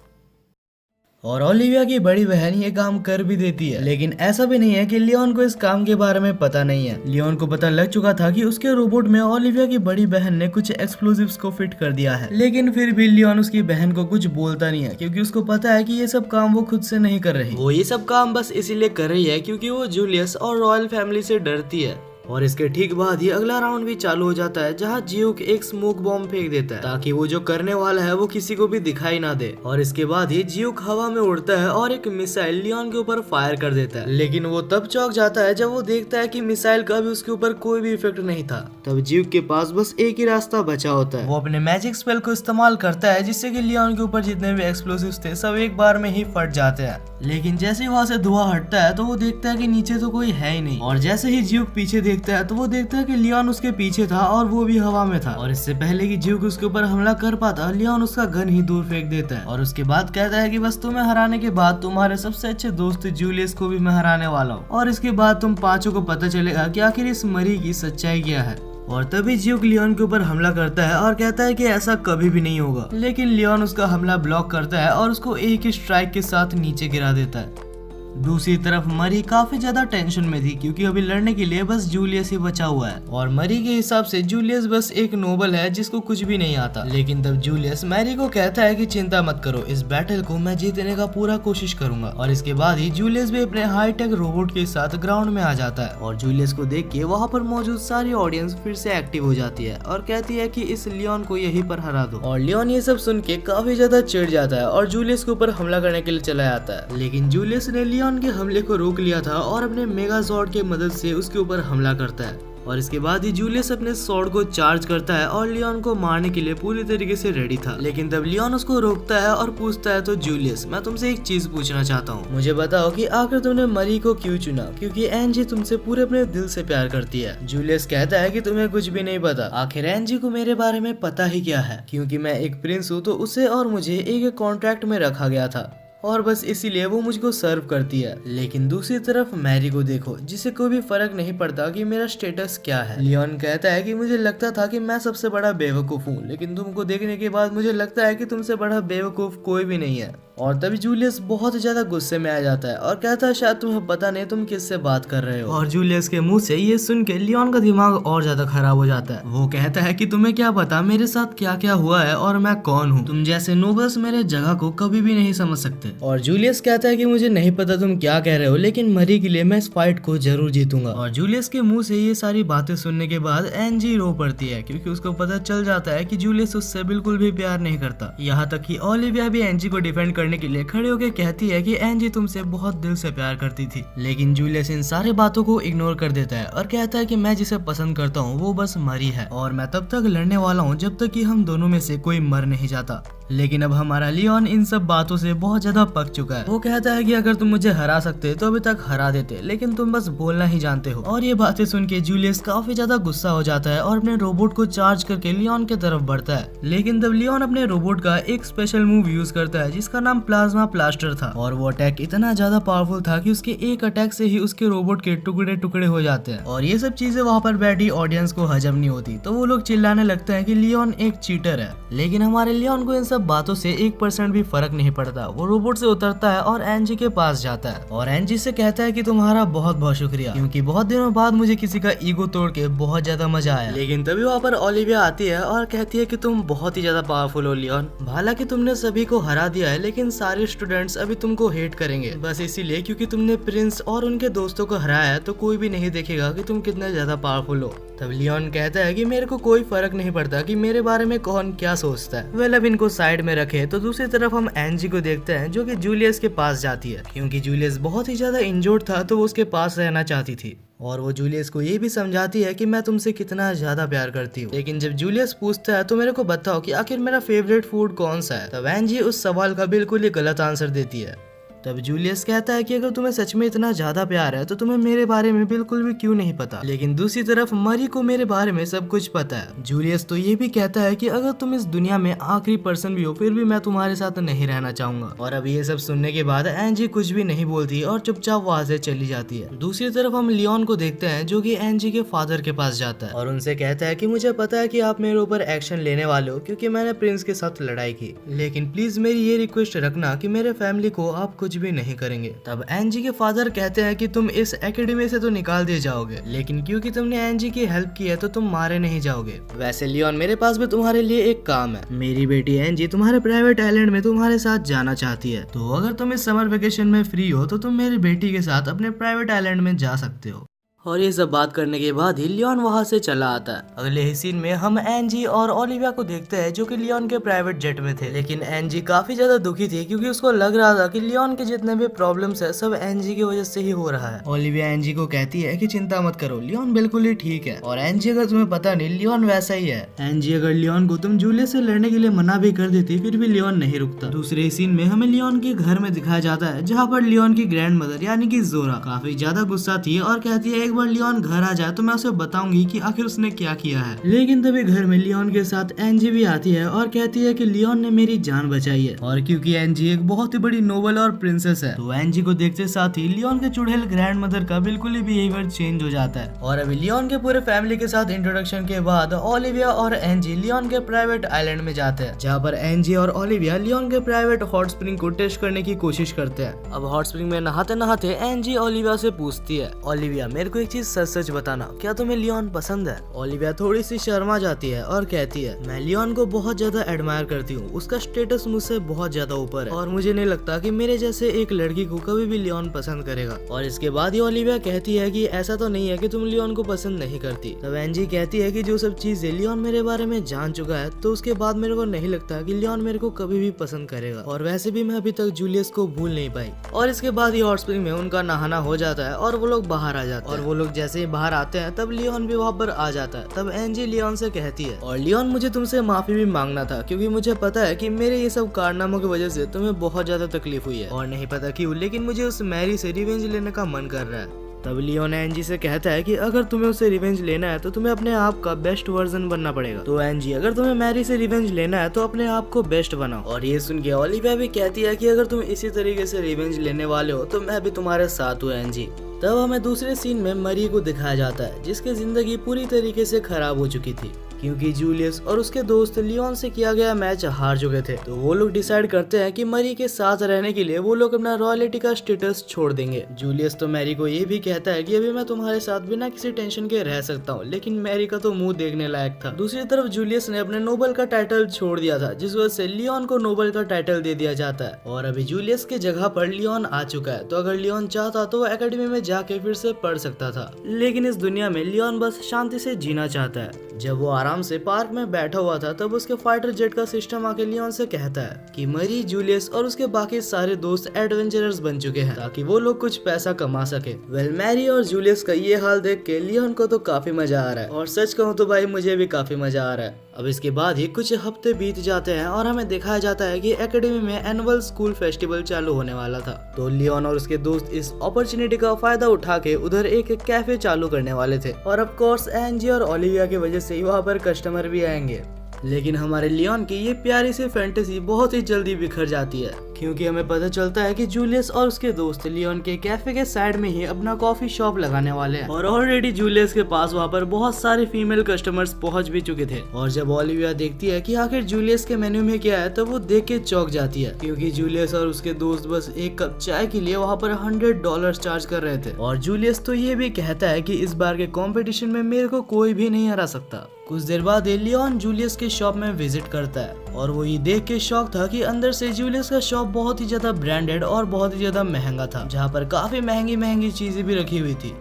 Speaker 1: और ओलिविया की बड़ी बहन ये काम कर भी देती है, लेकिन ऐसा भी नहीं है कि लियोन को इस काम के बारे में पता नहीं है। लियोन को पता लग चुका था कि उसके रोबोट में ओलिविया की बड़ी बहन ने कुछ एक्सप्लोजिव्स को फिट कर दिया है, लेकिन फिर भी लियोन उसकी बहन को कुछ बोलता नहीं है क्योंकि उसको पता है कि ये सब काम वो खुद से नहीं कर रही। वो ये सब काम बस इसीलिए कर रही है क्योंकि वो जूलियस और रॉयल फैमिली से डरती है। और इसके ठीक बाद ही अगला राउंड भी चालू हो जाता है जहां ज्यूक एक स्मोक बॉम्ब फेंक देता है ताकि वो जो करने वाला है वो किसी को भी दिखाई ना दे। और इसके बाद ही ज्यूक हवा में उड़ता है और एक मिसाइल लियोन के ऊपर फायर कर देता है, लेकिन वो तब चौंक जाता है जब वो देखता है कि मिसाइल का भी उसके ऊपर कोई भी इफेक्ट नहीं था। तब ज्यूक के पास बस एक ही रास्ता बचा होता है, वो अपने मैजिक स्पेल को इस्तेमाल करता है जिससे कि लियोन के ऊपर जितने भी एक्सप्लोसिव्स थे सब एक बार में ही फट जाते हैं। लेकिन जैसे ही वहाँ से धुआं हटता है तो वो देखता है कि नीचे तो कोई है ही नहीं। और जैसे ही ज्यूक पीछे देखता है तो वो देखता है कि लियोन उसके पीछे था और वो भी हवा में था। और इससे पहले कि ज्यूक उसके ऊपर हमला कर पाता लियोन उसका गन ही दूर फेंक देता है और उसके बाद कहता है कि बस तुम्हें हराने के बाद तुम्हारे सबसे अच्छे दोस्त जूलियस को भी मैं हराने वाला हूँ और इसके बाद तुम पांचों को पता चलेगा कि आखिर इस मरी की सच्चाई क्या है। और तभी ज्यूक लियोन के ऊपर हमला करता है और कहता है कि ऐसा कभी भी नहीं होगा, लेकिन लियोन उसका हमला ब्लॉक करता है और उसको एक ही स्ट्राइक के साथ नीचे गिरा देता है। दूसरी तरफ मरी काफी ज्यादा टेंशन में थी क्योंकि अभी लड़ने के लिए बस जूलियस ही बचा हुआ है और मरी के हिसाब से जूलियस बस एक नोबल है जिसको कुछ भी नहीं आता। लेकिन तब जूलियस मैरी को कहता है कि चिंता मत करो, इस बैटल को मैं जीतने का पूरा कोशिश करूंगा। और इसके बाद ही जूलियस भी अपने हाईटेक रोबोट के साथ ग्राउंड में आ जाता है और जूलियस को देख के वहाँ पर मौजूद सारी ऑडियंस फिर से एक्टिव हो जाती है और कहती है कि इस लियोन को यहीं पर हरा दो। और लियोन ये सब सुन के काफी ज्यादा चिढ़ जाता है और जूलियस के ऊपर हमला करने के लिए चला जाता है, लेकिन जूलियस ने लियोन के हमले को रोक लिया था और अपने मेगाजॉर्ड के मदद से उसके ऊपर हमला करता है। और इसके बाद ही जूलियस अपने स्वॉर्ड को चार्ज करता है और लियोन को मारने के लिए पूरी तरीके से रेडी था, लेकिन तब लियोन उसको रोकता है और पूछता है तो जूलियस, मैं तुमसे एक चीज पूछना चाहता हूँ, मुझे बताओ कि आखिर तुमने मरी को क्यों चुना? क्योंकि एंजी तुमसे पूरे अपने दिल से प्यार करती है। जूलियस कहता है कि तुम्हें कुछ भी नहीं पता, आखिर एंजी को मेरे बारे में पता ही क्या है, क्योंकि मैं एक प्रिंस हूँ तो उसे और मुझे एक कॉन्ट्रैक्ट में रखा गया था और बस इसीलिए वो मुझको सर्व करती है। लेकिन दूसरी तरफ मैरी को देखो जिसे कोई भी फर्क नहीं पड़ता कि मेरा स्टेटस क्या है। लियोन कहता है कि मुझे लगता था कि मैं सबसे बड़ा बेवकूफ हूँ, लेकिन तुमको देखने के बाद मुझे लगता है कि तुमसे बड़ा बेवकूफ कोई भी नहीं है। और तभी जूलियस बहुत ज्यादा गुस्से में आ जाता है और कहता है शायद तुम्हें पता नहीं तुम किससे बात कर रहे हो। और जूलियस के मुंह से ये सुन के लियोन का दिमाग और ज्यादा खराब हो जाता है। वो कहता है कि तुम्हें क्या पता मेरे साथ क्या क्या हुआ है और मैं कौन हूँ, तुम जैसे नोबल्स मेरे जगह को कभी भी नहीं समझ सकते। और जूलियस कहता है कि मुझे नहीं पता तुम क्या कह रहे हो, लेकिन मरी के लिए मैं इस फाइट को जरूर जीतूंगा। और जूलियस के मुंह से ये सारी बातें सुनने के बाद एंजी रो पड़ती है क्योंकि उसको पता चल जाता है कि जूलियस उससे बिल्कुल भी प्यार नहीं करता। यहाँ तक कि ओलिविया भी एंजी को डिफेंड करने के लिए खड़े होकर कहती है कि एंजी तुमसे बहुत दिल से प्यार करती थी, लेकिन जूलियस इन सारी बातों को इग्नोर कर देता है और कहता है कि मैं जिसे पसंद करता हूँ वो बस मरी है और मैं तब तक लड़ने वाला हूँ जब तक कि हम दोनों में से कोई मर नहीं जाता। लेकिन अब हमारा लियोन इन सब बातों से बहुत ज्यादा पक चुका है। वो कहता है कि अगर तुम मुझे हरा सकते तो अभी तक हरा देते, लेकिन तुम बस बोलना ही जानते हो। और ये बातें सुन के जूलियस काफी ज्यादा गुस्सा हो जाता है और अपने रोबोट को चार्ज करके लियोन के तरफ बढ़ता है। लेकिन तब लियोन अपने रोबोट का एक स्पेशल मूव यूज करता है जिसका नाम प्लाज्मा ब्लास्टर था और वो अटैक इतना ज्यादा पावरफुल था कि उसके एक अटैक से ही उसके रोबोट के टुकड़े टुकड़े हो जाते हैं। और ये सब चीजें वहाँ पर बैठी ऑडियंस को हजम नहीं होती, तो वो लोग चिल्लाने लगते हैं कि लियोन एक चीटर है। लेकिन हमारे लियोन को इन सब बातों से 1% भी फर्क नहीं पड़ता। वो रोबोट से उतरता है और एंजी के पास जाता है और एंजी से कहता है कि तुम्हारा बहुत बहुत शुक्रिया, क्योंकि बहुत दिनों बाद मुझे किसी का ईगो तोड़ के बहुत ज्यादा मजा आया। लेकिन तभी वहाँ पर ओलिविया आती है और कहती है कि तुम बहुत ही ज्यादा पावरफुल हो लियोन, हालांकि तुमने सभी को हरा दिया है लेकिन सारे स्टूडेंट्स अभी तुमको हेट करेंगे, बस इसीलिए क्योंकि तुमने प्रिंस और उनके दोस्तों को हराया है, तो कोई भी नहीं देखेगा कि तुम कितने ज्यादा पावरफुल हो। तब लियोन कहता है कि मेरे को कोई फर्क नहीं पड़ता कि मेरे बारे में कौन क्या सोचता है। वेल अब इनको साइड में रखे तो दूसरी तरफ हम एनजी को देखते हैं जो कि जूलियस के पास जाती है, क्योंकि जूलियस बहुत ही ज्यादा इंजर्ड था तो वो उसके पास रहना चाहती थी। और वो जूलियस को ये भी समझाती है कि मैं तुमसे कितना ज्यादा प्यार करती हूँ। लेकिन जब जूलियस पूछता है तो मेरे को बताओ कि आखिर मेरा फेवरेट फूड कौन सा है, तब एनजी उस सवाल का बिल्कुल ही गलत आंसर देती है। तब जूलियस कहता है कि अगर तुम्हें सच में इतना ज्यादा प्यार है तो तुम्हें मेरे बारे में बिल्कुल भी क्यों नहीं पता। लेकिन दूसरी तरफ मरी को मेरे बारे में सब कुछ पता है। जूलियस तो ये भी कहता है कि अगर तुम इस दुनिया में आखिरी पर्सन भी हो फिर भी मैं तुम्हारे साथ नहीं रहना चाहूंगा। और अब ये सब सुनने के बाद एनजी कुछ भी नहीं बोलती और चुपचाप वहाँ से चली जाती है। दूसरी तरफ हम लियोन को देखते हैं जो कि एनजी के फादर के पास जाता है और उनसे कहता है कि मुझे पता है कि आप मेरे ऊपर एक्शन लेने वाले हो क्योंकि मैंने प्रिंस के साथ लड़ाई की, लेकिन प्लीज मेरी ये रिक्वेस्ट रखना कि मेरे फैमिली को आप कुछ भी नहीं करेंगे। तब एनजी के फादर कहते हैं कि तुम इस एकेडमी से तो निकाल दिए जाओगे, लेकिन क्योंकि तुमने एनजी की हेल्प की है तो तुम मारे नहीं जाओगे। वैसे लियोन मेरे पास भी तुम्हारे लिए एक काम है। मेरी बेटी एनजी तुम्हारे प्राइवेट आइलैंड में तुम्हारे साथ जाना चाहती है, तो अगर तुम इस समर वेकेशन में फ्री हो तो तुम मेरी बेटी के साथ अपने प्राइवेट आइलैंड में जा सकते हो। और ये सब बात करने के बाद ही लियोन वहाँ से चला आता है। अगले ही सीन में हम एनजी और ओलिविया को देखते हैं जो कि लियोन के प्राइवेट जेट में थे। लेकिन एनजी काफी ज्यादा दुखी थी क्योंकि उसको लग रहा था कि लियोन के जितने भी प्रॉब्लम्स है सब एनजी की वजह से ही हो रहा है। ओलिविया एनजी को कहती है कि चिंता मत करो, लियोन बिल्कुल ही ठीक है। और एनजी अगर तुम्हें पता नहीं लियोन वैसा ही है। एनजी अगर लियोन को तुम जूलियस से लड़ने के लिए मना भी कर देती फिर भी लियोन नहीं रुकता। दूसरे सीन में हमें लियोन के घर में दिखाया जाता है जहाँ पर लियोन की ग्रैंड मदर यानी कि जोरा काफी ज्यादा गुस्सा थी और कहती है एक बार लियोन घर जाए तो मैं उसे बताऊंगी कि आखिर उसने क्या किया है। लेकिन तभी घर में लियोन के साथ एनजी भी आती है और कहती है कि लियोन ने मेरी जान बचाई है। और क्योंकि एनजी एक बहुत ही बड़ी नोबल और प्रिंसेस है तो एनजी को देखते साथ ही लियोन के चुड़ैल ग्रैंड मदर का बिल्कुल ही बिहेवियर चेंज हो जाता है। और अभी लियोन के पूरे फैमिली के साथ इंट्रोडक्शन के बाद ओलिविया और एनजी लियोन के प्राइवेट आइलैंड में जाते हैं, जहाँ पर एनजी और ओलिविया लियोन के प्राइवेट हॉट स्प्रिंग को टेस्ट करने की कोशिश करते हैं। अब हॉट स्प्रिंग में नहाते नहाते एनजी ओलिविया से पूछती है, ओलिविया मेरे को एक चीज सच सच बताना, क्या तुम्हें लियोन पसंद है? ओलिविया थोड़ी सी शर्मा जाती है और कहती है मैं लियोन को बहुत ज्यादा एडमायर करती हूँ, उसका स्टेटस मुझसे बहुत ज्यादा ऊपर है और मुझे नहीं लगता कि मेरे जैसे एक लड़की को कभी भी लियोन पसंद करेगा। और इसके बाद ही ओलिविया कहती है कि ऐसा तो नहीं है कि तुम लियोन को पसंद नहीं करती। तब एनजी कहती है कि जो सब चीजें लियोन मेरे बारे में जान चुका है तो उसके बाद मेरे को नहीं लगता कि लियोन मेरे को कभी भी पसंद करेगा, और वैसे भी मैं अभी तक जूलियस को भूल नहीं पाई। और इसके बाद ही हॉट स्प्रिंग में उनका नहाना हो जाता है और वो लोग बाहर आ जाते हैं। और वो लोग जैसे ही बाहर आते हैं तब लियोन भी वहाँ पर आ जाता है। तब एनजी लियोन से कहती है, और लियोन मुझे तुमसे माफी भी मांगना था क्योंकि मुझे पता है कि मेरे ये सब कारनामों की वजह से तुम्हें बहुत ज्यादा तकलीफ हुई है और नहीं पता क्यों, लेकिन मुझे उस मैरी से रिवेंज लेने का मन कर रहा है। तब लियोन एनजी से कहता है कि अगर तुम्हें उससे रिवेंज लेना है तो तुम्हें अपने आप का बेस्ट वर्जन बनना पड़ेगा। तो एनजी अगर तुम्हें मैरी से रिवेंज लेना है तो अपने आप को बेस्ट बनाओ। और ये सुन के ओलिविया भी कहती है कि अगर तुम इसी तरीके से रिवेंज लेने वाले हो तो मैं भी तुम्हारे साथ हूँ एनजी। तब हमें दूसरे सीन में मरी को दिखाया जाता है जिसकी जिंदगी पूरी तरीके से खराब हो चुकी थी क्योंकि जूलियस और उसके दोस्त लियोन से किया गया मैच हार चुके थे। तो वो लोग डिसाइड करते हैं कि मरी के साथ रहने के लिए वो लोग अपना रॉयल्टी का स्टेटस छोड़ देंगे। जूलियस तो मैरी को ये भी कहता है कि अभी मैं तुम्हारे साथ बिना किसी टेंशन के रह सकता हूँ, लेकिन मैरी का तो मुंह देखने लायक था। दूसरी तरफ जूलियस ने अपने नोबल का टाइटल छोड़ दिया था जिस वजह से लियोन को नोबल का टाइटल दे दिया जाता है और अभी जूलियस की जगह पर लियोन आ चुका है। तो अगर लियोन चाहता तो वो एकेडमी में जाके फिर से पढ़ सकता था, लेकिन इस दुनिया में लियोन बस शांति से जीना चाहता है। जब वो आराम से पार्क में बैठा हुआ था तब उसके फाइटर जेट का सिस्टम आके लियोन से कहता है कि मरी, जूलियस और उसके बाकी सारे दोस्त एडवेंचरर्स बन चुके हैं ताकि वो लोग कुछ पैसा कमा सके। वेल मैरी और जूलियस का ये हाल देख के लियोन को तो काफी मजा आ रहा है और सच कहूँ तो भाई मुझे भी काफी मजा आ रहा है। अब इसके बाद ही कुछ हफ्ते बीत जाते हैं और हमें दिखाया जाता है कि एकेडमी में एनुअल स्कूल फेस्टिवल चालू होने वाला था। तो लियोन और उसके दोस्त इस अपॉर्चुनिटी का फायदा उठा के उधर एक कैफे चालू करने वाले थे और ऑफ कोर्स एनजी और ओलिविया की वजह से वहाँ पर कस्टमर भी आएंगे। लेकिन हमारे लियोन की ये प्यारी सी फैंटेसी बहुत ही जल्दी बिखर जाती है क्योंकि हमें पता चलता है कि जूलियस और उसके दोस्त लियोन के कैफे के साइड में ही अपना कॉफी शॉप लगाने वाले हैं और ऑलरेडी जूलियस के पास वहाँ पर बहुत सारे फीमेल कस्टमर्स पहुँच भी चुके थे। और जब ओलिविया देखती है कि आखिर जूलियस के मेन्यू में क्या है तो वो देख के चौंक जाती है क्योंकि जूलियस और उसके दोस्त बस एक कप चाय के लिए वहाँ पर $100 चार्ज कर रहे थे। और जूलियस तो ये भी कहता है कि इस बार के कॉम्पिटिशन में मेरे को कोई भी नहीं हरा सकता। कुछ देर बाद लियोन जूलियस के शॉप में विजिट करता है और वो ये देख के शॉक था कि अंदर से जूलियस का शॉप बहुत ही ज्यादा ब्रांडेड और बहुत ही ज्यादा महंगा था, जहाँ पर काफी महंगी महंगी चीजें भी रखी हुई थी।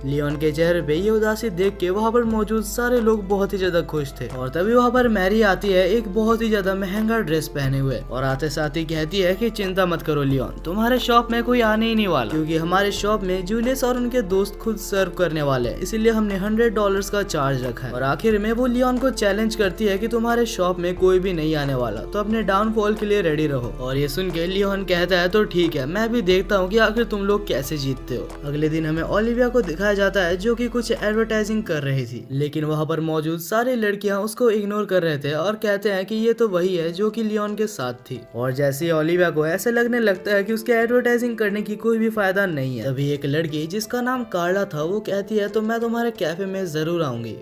Speaker 1: लियोन के चेहरे पे ये उदासी देख के वहाँ पर मौजूद सारे लोग बहुत ही ज्यादा खुश थे। और तभी वहाँ पर मैरी आती है एक बहुत ही ज्यादा महंगा ड्रेस पहने हुए, और आते साथ ही कहती है कि चिंता मत करो लियोन, तुम्हारे शॉप में कोई आने ही नहीं वाला, क्योंकि हमारे शॉप में जूलियस और उनके दोस्त खुद सर्व करने वाले हैं, इसीलिए हमने $100 का चार्ज रखा है। और आखिर में वो लियोन को चैलेंज करती है कि तुम्हारे शॉप में कोई भी नहीं आने वाला, तो अपने डाउनफॉल के लिए रेडी रहो। और ये सुन के लियोन कहता है तो ठीक है, मैं भी देखता हूँ कि आखिर तुम लोग कैसे जीतते हो। अगले दिन हमें ओलिविया को दिखाया जाता है जो कि कुछ एडवर्टाइजिंग कर रही थी, लेकिन वहाँ पर मौजूद सारी लड़कियां उसको इग्नोर कर रहे थे और कहते हैं कि ये तो वही है जो कि लियोन के साथ थी। और जैसे ही ओलिविया को ऐसे लगने लगता है कि उसके एडवर्टाइजिंग करने की कोई भी फायदा नहीं है, तभी एक लड़की जिसका नाम कार्ला था वो कहती है तो मैं तुम्हारे कैफे में जरूर आऊंगी।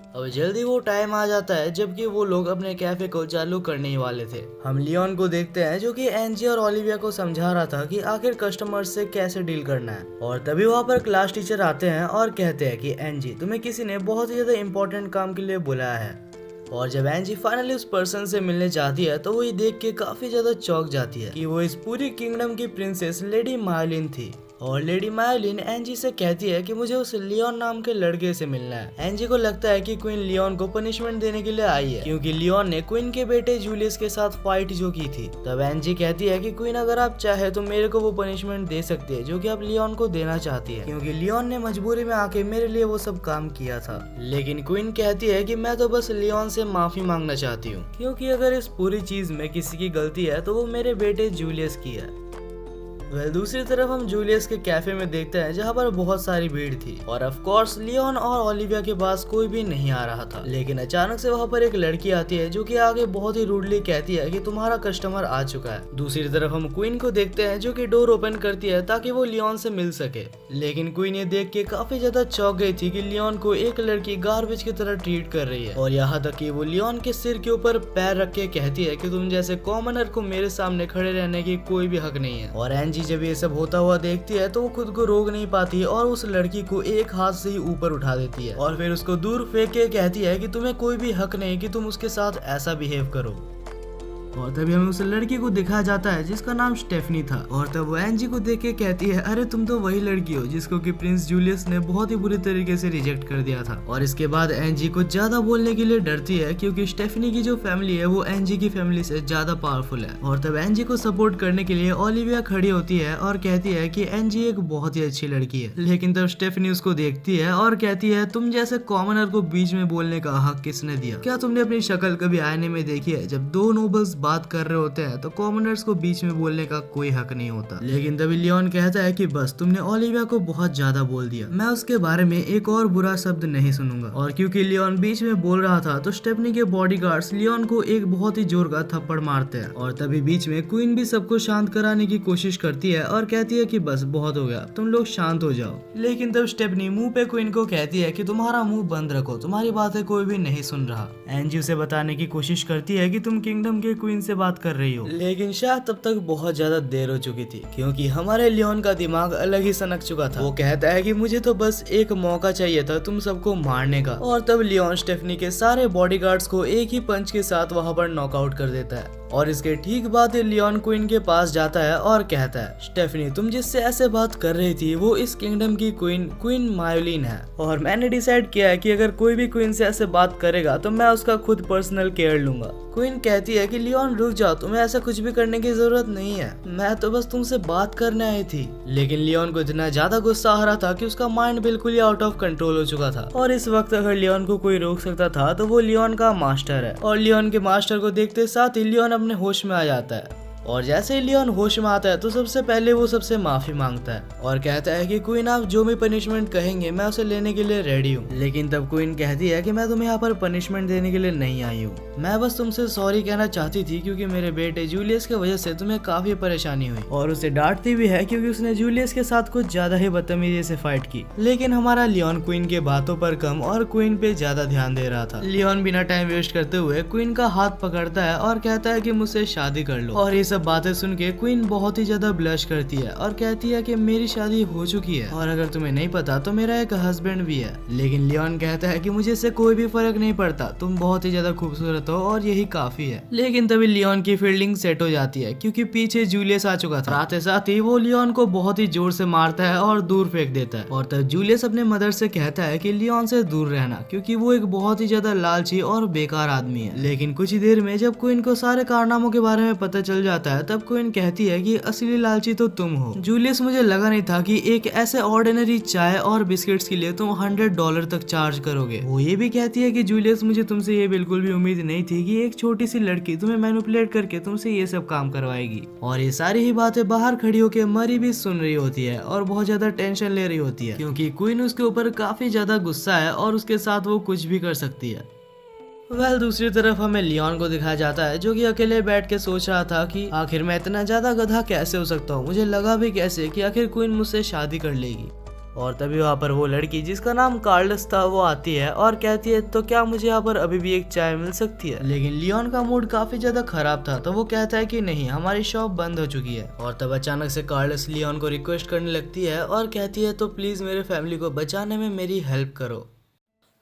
Speaker 1: अब जल्दी वो टाइम आ जाता है जबकि वो लोग अपने कैफे को चालू करने ही वाले थे। हम लियोन को देखते हैं जो कि एंजी और ओलिविया को समझा रहा था कि आखिर कस्टमर्स से कैसे डील करना है। और तभी वहाँ पर क्लास टीचर आते हैं और कहते हैं कि एंजी तुम्हें किसी ने बहुत ही ज्यादा इम्पोर्टेंट काम के लिए बुलाया है। और जब एंजी फाइनली उस पर्सन से मिलने जाती है तो वो ये देख के काफी ज्यादा चौंक जाती है कि वो इस पूरी किंगडम की प्रिंसेस लेडी मायोलिन थी। और लेडी मायोलिन एंजी से कहती है कि मुझे उस लियोन नाम के लड़के से मिलना है। एंजी को लगता है कि क्वीन लियोन को पनिशमेंट देने के लिए आई है, क्योंकि लियोन ने क्वीन के बेटे जूलियस के साथ फाइट जो की थी। तब एंजी कहती है कि क्वीन अगर आप चाहे तो मेरे को वो पनिशमेंट दे सकती है जो कि आप लियोन को देना चाहती है, क्योंकि लियोन ने मजबूरी में आके मेरे लिए वो सब काम किया था। लेकिन क्वीन कहती है कि मैं तो बस लियोन से माफी मांगना चाहती हूँ, क्योंकि अगर इस पूरी चीज में किसी की गलती है तो वो मेरे बेटे जूलियस की है। दूसरी तरफ हम जूलियस के कैफे में देखते हैं जहाँ पर बहुत सारी भीड़ थी, और ऑफ कोर्स लियोन और ओलिविया के पास कोई भी नहीं आ रहा था। लेकिन अचानक से वहाँ पर एक लड़की आती है जो कि आगे बहुत ही रूडली कहती है कि तुम्हारा कस्टमर आ चुका है। दूसरी तरफ हम क्वीन को देखते हैं जो कि डोर ओपन करती है ताकि वो लियोन से मिल सके। लेकिन क्वीन ये देख के काफी ज्यादा चौंक गई थी कि लियोन को एक लड़की गार्बेज की तरह ट्रीट कर रही है, और यहाँ तक कि वो लियोन के सिर के ऊपर पैर रख के कहती है कि तुम जैसे कॉमनर को मेरे सामने खड़े रहने की कोई भी हक नहीं है। और एंजी जब ये सब होता हुआ देखती है तो वो खुद को रोक नहीं पाती और उस लड़की को एक हाथ से ही ऊपर उठा देती है, और फिर उसको दूर फेंक के कहती है कि तुम्हें कोई भी हक नहीं कि तुम उसके साथ ऐसा बिहेव करो। और तभी हमें उस लड़की को दिखाया जाता है जिसका नाम स्टेफनी था, और तब वो एंजी को देख के कहती है अरे तुम तो वही लड़की हो जिसको कि प्रिंस जूलियस ने बहुत ही बुरी तरीके से रिजेक्ट कर दिया था। और इसके बाद एंजी को ज्यादा बोलने के लिए डरती है, क्योंकि स्टेफनी की जो फैमिली है वो एंजी की फैमिली से ज्यादा पावरफुल है। और तब एंजी को सपोर्ट करने के लिए ओलिविया खड़ी होती है और कहती है कि एंजी एक बहुत ही अच्छी लड़की है। लेकिन तब स्टेफनी उसको देखती है और कहती है तुम जैसे कॉमनर को बीच में बोलने का हक किसने दिया? क्या तुमने अपनी शक्ल कभी आईने में देखी है? जब दो नोबल्स बात कर रहे होते हैं तो कॉमनर्स को बीच में बोलने का कोई हक नहीं होता। लेकिन तभी लियोन कहता है कि बस तुमने ओलिविया को बहुत ज्यादा बोल दिया, मैं उसके बारे में एक और बुरा शब्द नहीं सुनूंगा। और क्योंकि लियोन बीच में बोल रहा था तो स्टेफनी के बॉडीगार्ड्स लियोन को एक बहुत ही जोर का थप्पड़ मारते हैं। और तभी बीच में क्वीन भी सबको शांत कराने की कोशिश करती है और कहती है कि बस बहुत हो गया, तुम लोग शांत हो जाओ। लेकिन तब स्टेफनी मुंह पे क्वीन को कहती है कि तुम्हारा मुंह बंद रखो, तुम्हारी बातें कोई भी नहीं सुन रहा। एंजी उसे बताने की कोशिश करती है कि तुम किंगडम के क्वीन से बात कर रही हो, लेकिन शायद तब तक बहुत ज्यादा देर हो चुकी थी, क्योंकि हमारे लियोन का दिमाग अलग ही सनक चुका था। वो कहता है कि मुझे तो बस एक मौका चाहिए था तुम सबको मारने का। और तब लियोन स्टेफनी के सारे बॉडीगार्ड्स को एक ही पंच के साथ वहां पर नॉकआउट कर देता है। और इसके ठीक बाद लियोन क्वीन के पास जाता है और कहता है स्टेफनी तुम जिससे ऐसे बात कर रही थी वो इस किंगडम की क्वीन मायोलिन है, और मैंने डिसाइड किया है कि अगर कोई भी क्वीन से ऐसे बात करेगा तो मैं उसका खुद पर्सनल केयर लूंगा। क्वीन कहती है कि लियोन रुक जाओ, तुम्हें ऐसा कुछ भी करने की जरूरत नहीं है, मैं तो बस तुमसे बात करने आई थी। लेकिन लियोन को इतना ज्यादा गुस्सा आ रहा था कि उसका माइंड बिल्कुल ही आउट ऑफ कंट्रोल हो चुका था। और इस वक्त अगर लियोन को कोई रोक सकता था तो वो लियोन का मास्टर है। और लियोन के मास्टर को देखते साथ ही लियोन अपने होश में आ जाता है। और जैसे ही लियोन होश में आता है तो सबसे पहले वो सबसे माफी मांगता है और कहता है कि क्वीन आप जो भी पनिशमेंट कहेंगे मैं उसे लेने के लिए रेडी हूँ। लेकिन तब क्वीन कहती है कि मैं तुम्हें यहाँ पर पनिशमेंट देने के लिए नहीं आई हूँ, मैं बस तुमसे सॉरी कहना चाहती थी क्योंकि मेरे बेटे जूलियस की वजह से तुम्हें काफी परेशानी हुई। और उसे डांटती भी है क्योंकि उसने जूलियस के साथ कुछ ज्यादा ही बदतमीजी से फाइट की। लेकिन हमारा लियोन क्वीन के बातों पर कम और क्वीन पे ज्यादा ध्यान दे रहा था। लियोन बिना टाइम वेस्ट करते हुए क्वीन का हाथ पकड़ता है और कहता है कि मुझसे शादी कर लो। और ये सब सब बातें सुन के क्वीन बहुत ही ज्यादा ब्लश करती है और कहती है कि मेरी शादी हो चुकी है और अगर तुम्हें नहीं पता तो मेरा एक हस्बैंड भी है। लेकिन लियोन कहता है कि मुझे इससे कोई भी फर्क नहीं पड़ता, तुम बहुत ही ज्यादा खूबसूरत हो और यही काफी है। लेकिन तभी लियोन की फील्डिंग सेट हो जाती है क्योंकि पीछे जूलियस आ चुका था। आते साथ ही वो लियोन को बहुत ही जोर से मारता है और दूर फेंक देता है और तब जूलियस अपने मदर से कहता है कि लियोन से दूर रहना क्योंकि वो एक बहुत ही ज्यादा लालची और बेकार आदमी है। लेकिन कुछ ही देर में जब क्वीन को सारे कारनामों के बारे में पता चल जाता है तब क्वीन कहती है कि असली लालची तो तुम हो जूलियस, मुझे लगा नहीं था कि एक ऐसे ऑर्डिनरी चाय और बिस्किट्स के लिए तुम $100 तक चार्ज करोगे। वो ये भी कहती है कि जूलियस मुझे तुमसे ये बिल्कुल भी उम्मीद नहीं थी कि एक छोटी सी लड़की तुम्हें मैनिपुलेट करके तुमसे ये सब काम करवाएगी। और ये सारी ही बातें बाहर खड़ी होकर मरी भी सुन रही होती है और बहुत ज्यादा टेंशन ले रही होती है क्योंकि क्वीन उसके ऊपर काफी ज्यादा गुस्सा है और उसके साथ वो कुछ भी कर सकती है। दूसरी तरफ हमें लियोन को दिखाया जाता है जो कि अकेले बैठ के सोच रहा था कि आखिर मैं इतना ज्यादा गधा कैसे हो सकता हूँ, मुझे लगा भी कैसे कि आखिर क्वीन मुझसे शादी कर लेगी। और तभी वहाँ पर वो लड़की जिसका नाम कार्लस था वो आती है और कहती है तो क्या मुझे यहाँ पर अभी भी एक चाय मिल सकती है। लेकिन लियोन का मूड काफी ज्यादा खराब था तो वो कहता है कि नहीं, हमारी शॉप बंद हो चुकी है। और तब अचानक से कार्लस लियोन को रिक्वेस्ट करने लगती है और कहती है तो प्लीज मेरे फैमिली को बचाने में मेरी हेल्प करो।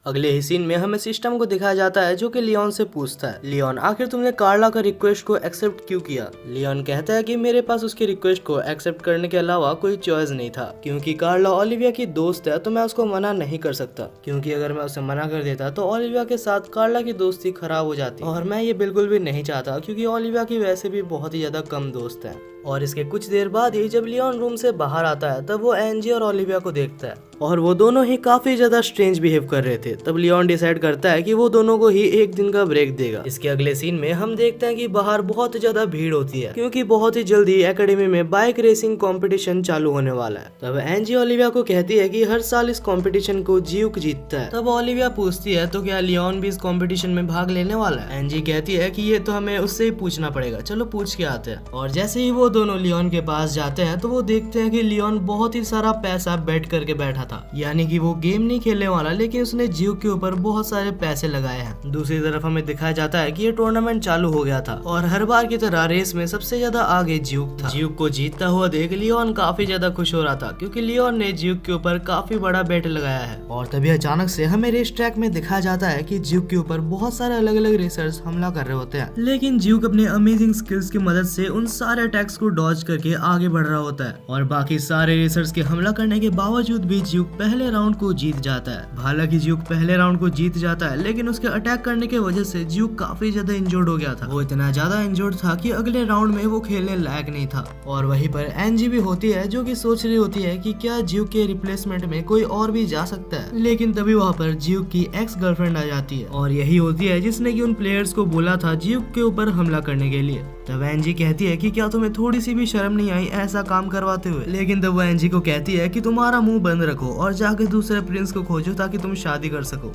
Speaker 1: अगले ही सीन में हमें सिस्टम को दिखाया जाता है जो कि लियोन से पूछता है, लियोन आखिर तुमने कार्ला का रिक्वेस्ट को एक्सेप्ट क्यों किया। लियोन कहता है कि मेरे पास उसकी रिक्वेस्ट को एक्सेप्ट करने के अलावा कोई चॉइस नहीं था क्योंकि कार्ला ओलिविया की दोस्त है तो मैं उसको मना नहीं कर सकता क्योंकि अगर मैं उसे मना कर देता तो ओलिविया के साथ कार्ला की दोस्ती खराब हो जाती और मैं ये बिल्कुल भी नहीं चाहता क्योंकि ओलिविया की वैसे भी बहुत ही ज्यादा कम दोस्त है। और इसके कुछ देर बाद ही जब लियोन रूम से बाहर आता है तब वो एंजी और ओलिविया को देखता है और वो दोनों ही काफी ज्यादा स्ट्रेंज बिहेव कर रहे थे। तब लियोन डिसाइड करता है कि वो दोनों को ही एक दिन का ब्रेक देगा। इसके अगले सीन में हम देखते हैं कि बाहर बहुत ज्यादा भीड़ होती है क्योंकि बहुत ही जल्दी एकेडमी में बाइक रेसिंग कंपटीशन चालू होने वाला है। तब एंजी ओलिविया को कहती है कि हर साल इस कंपटीशन को जियूक जीतता है। तब ओलिविया पूछती है तो क्या लियोन भी इस कंपटीशन में भाग लेने वाला है। एंजी कहती है कि ये तो हमें उससे ही पूछना पड़ेगा, चलो पूछ के आते हैं। और जैसे ही वो दोनों लियोन के पास जाते हैं तो वो देखते हैं कि लियोन बहुत ही सारा पैसा बेट करके बैठा था, यानी कि वो गेम नहीं खेलने वाला लेकिन उसने जियूक के ऊपर बहुत सारे पैसे लगाए हैं। दूसरी तरफ हमें दिखाया जाता है कि ये टूर्नामेंट चालू हो गया था और हर बार की तरह रेस में सबसे ज्यादा आगे जियूक था। जियूक को जीतता हुआ देख लियोन काफी ज्यादा खुश हो रहा था क्योंकि लियोन ने जियूक के ऊपर काफी बड़ा बेट लगाया है। और तभी अचानक से हमें रेस ट्रैक में दिखाया जाता है कि जियूक के ऊपर बहुत सारे अलग अलग रेसर्स हमला कर रहे होते हैं लेकिन जियूक अपने अमेजिंग स्किल्स की मदद से उन सारे अटैक्स को डॉज करके आगे बढ़ रहा होता है और बाकी सारे रेसर्स के हमला करने के बावजूद भी जियूक पहले राउंड को जीत जाता है। हालांकि जियूक पहले राउंड को जीत जाता है लेकिन उसके अटैक करने की वजह से जियूक काफी ज्यादा इंजर्ड हो गया था। वो इतना ज्यादा इंजर्ड था कि अगले राउंड में वो खेलने लायक नहीं था। और वहीं पर एनजी भी होती है जो कि सोच रही होती है कि क्या जियूक के रिप्लेसमेंट में कोई और भी जा सकता है। लेकिन तभी वहाँ पर जियूक की एक्स गर्लफ्रेंड आ जाती है और यही होती है जिसने कि उन प्लेयर्स को बोला था जियूक के ऊपर हमला करने के लिए। तब एनजी कहती है कि क्या तुम्हें थोड़ी सी भी शर्म नहीं आई ऐसा काम करवाते हुए। लेकिन तब वो एनजी को कहती है कि तुम्हारा मुंह बंद रखो और जाके दूसरे प्रिंस को खोजो ताकि तुम शादी कर सको।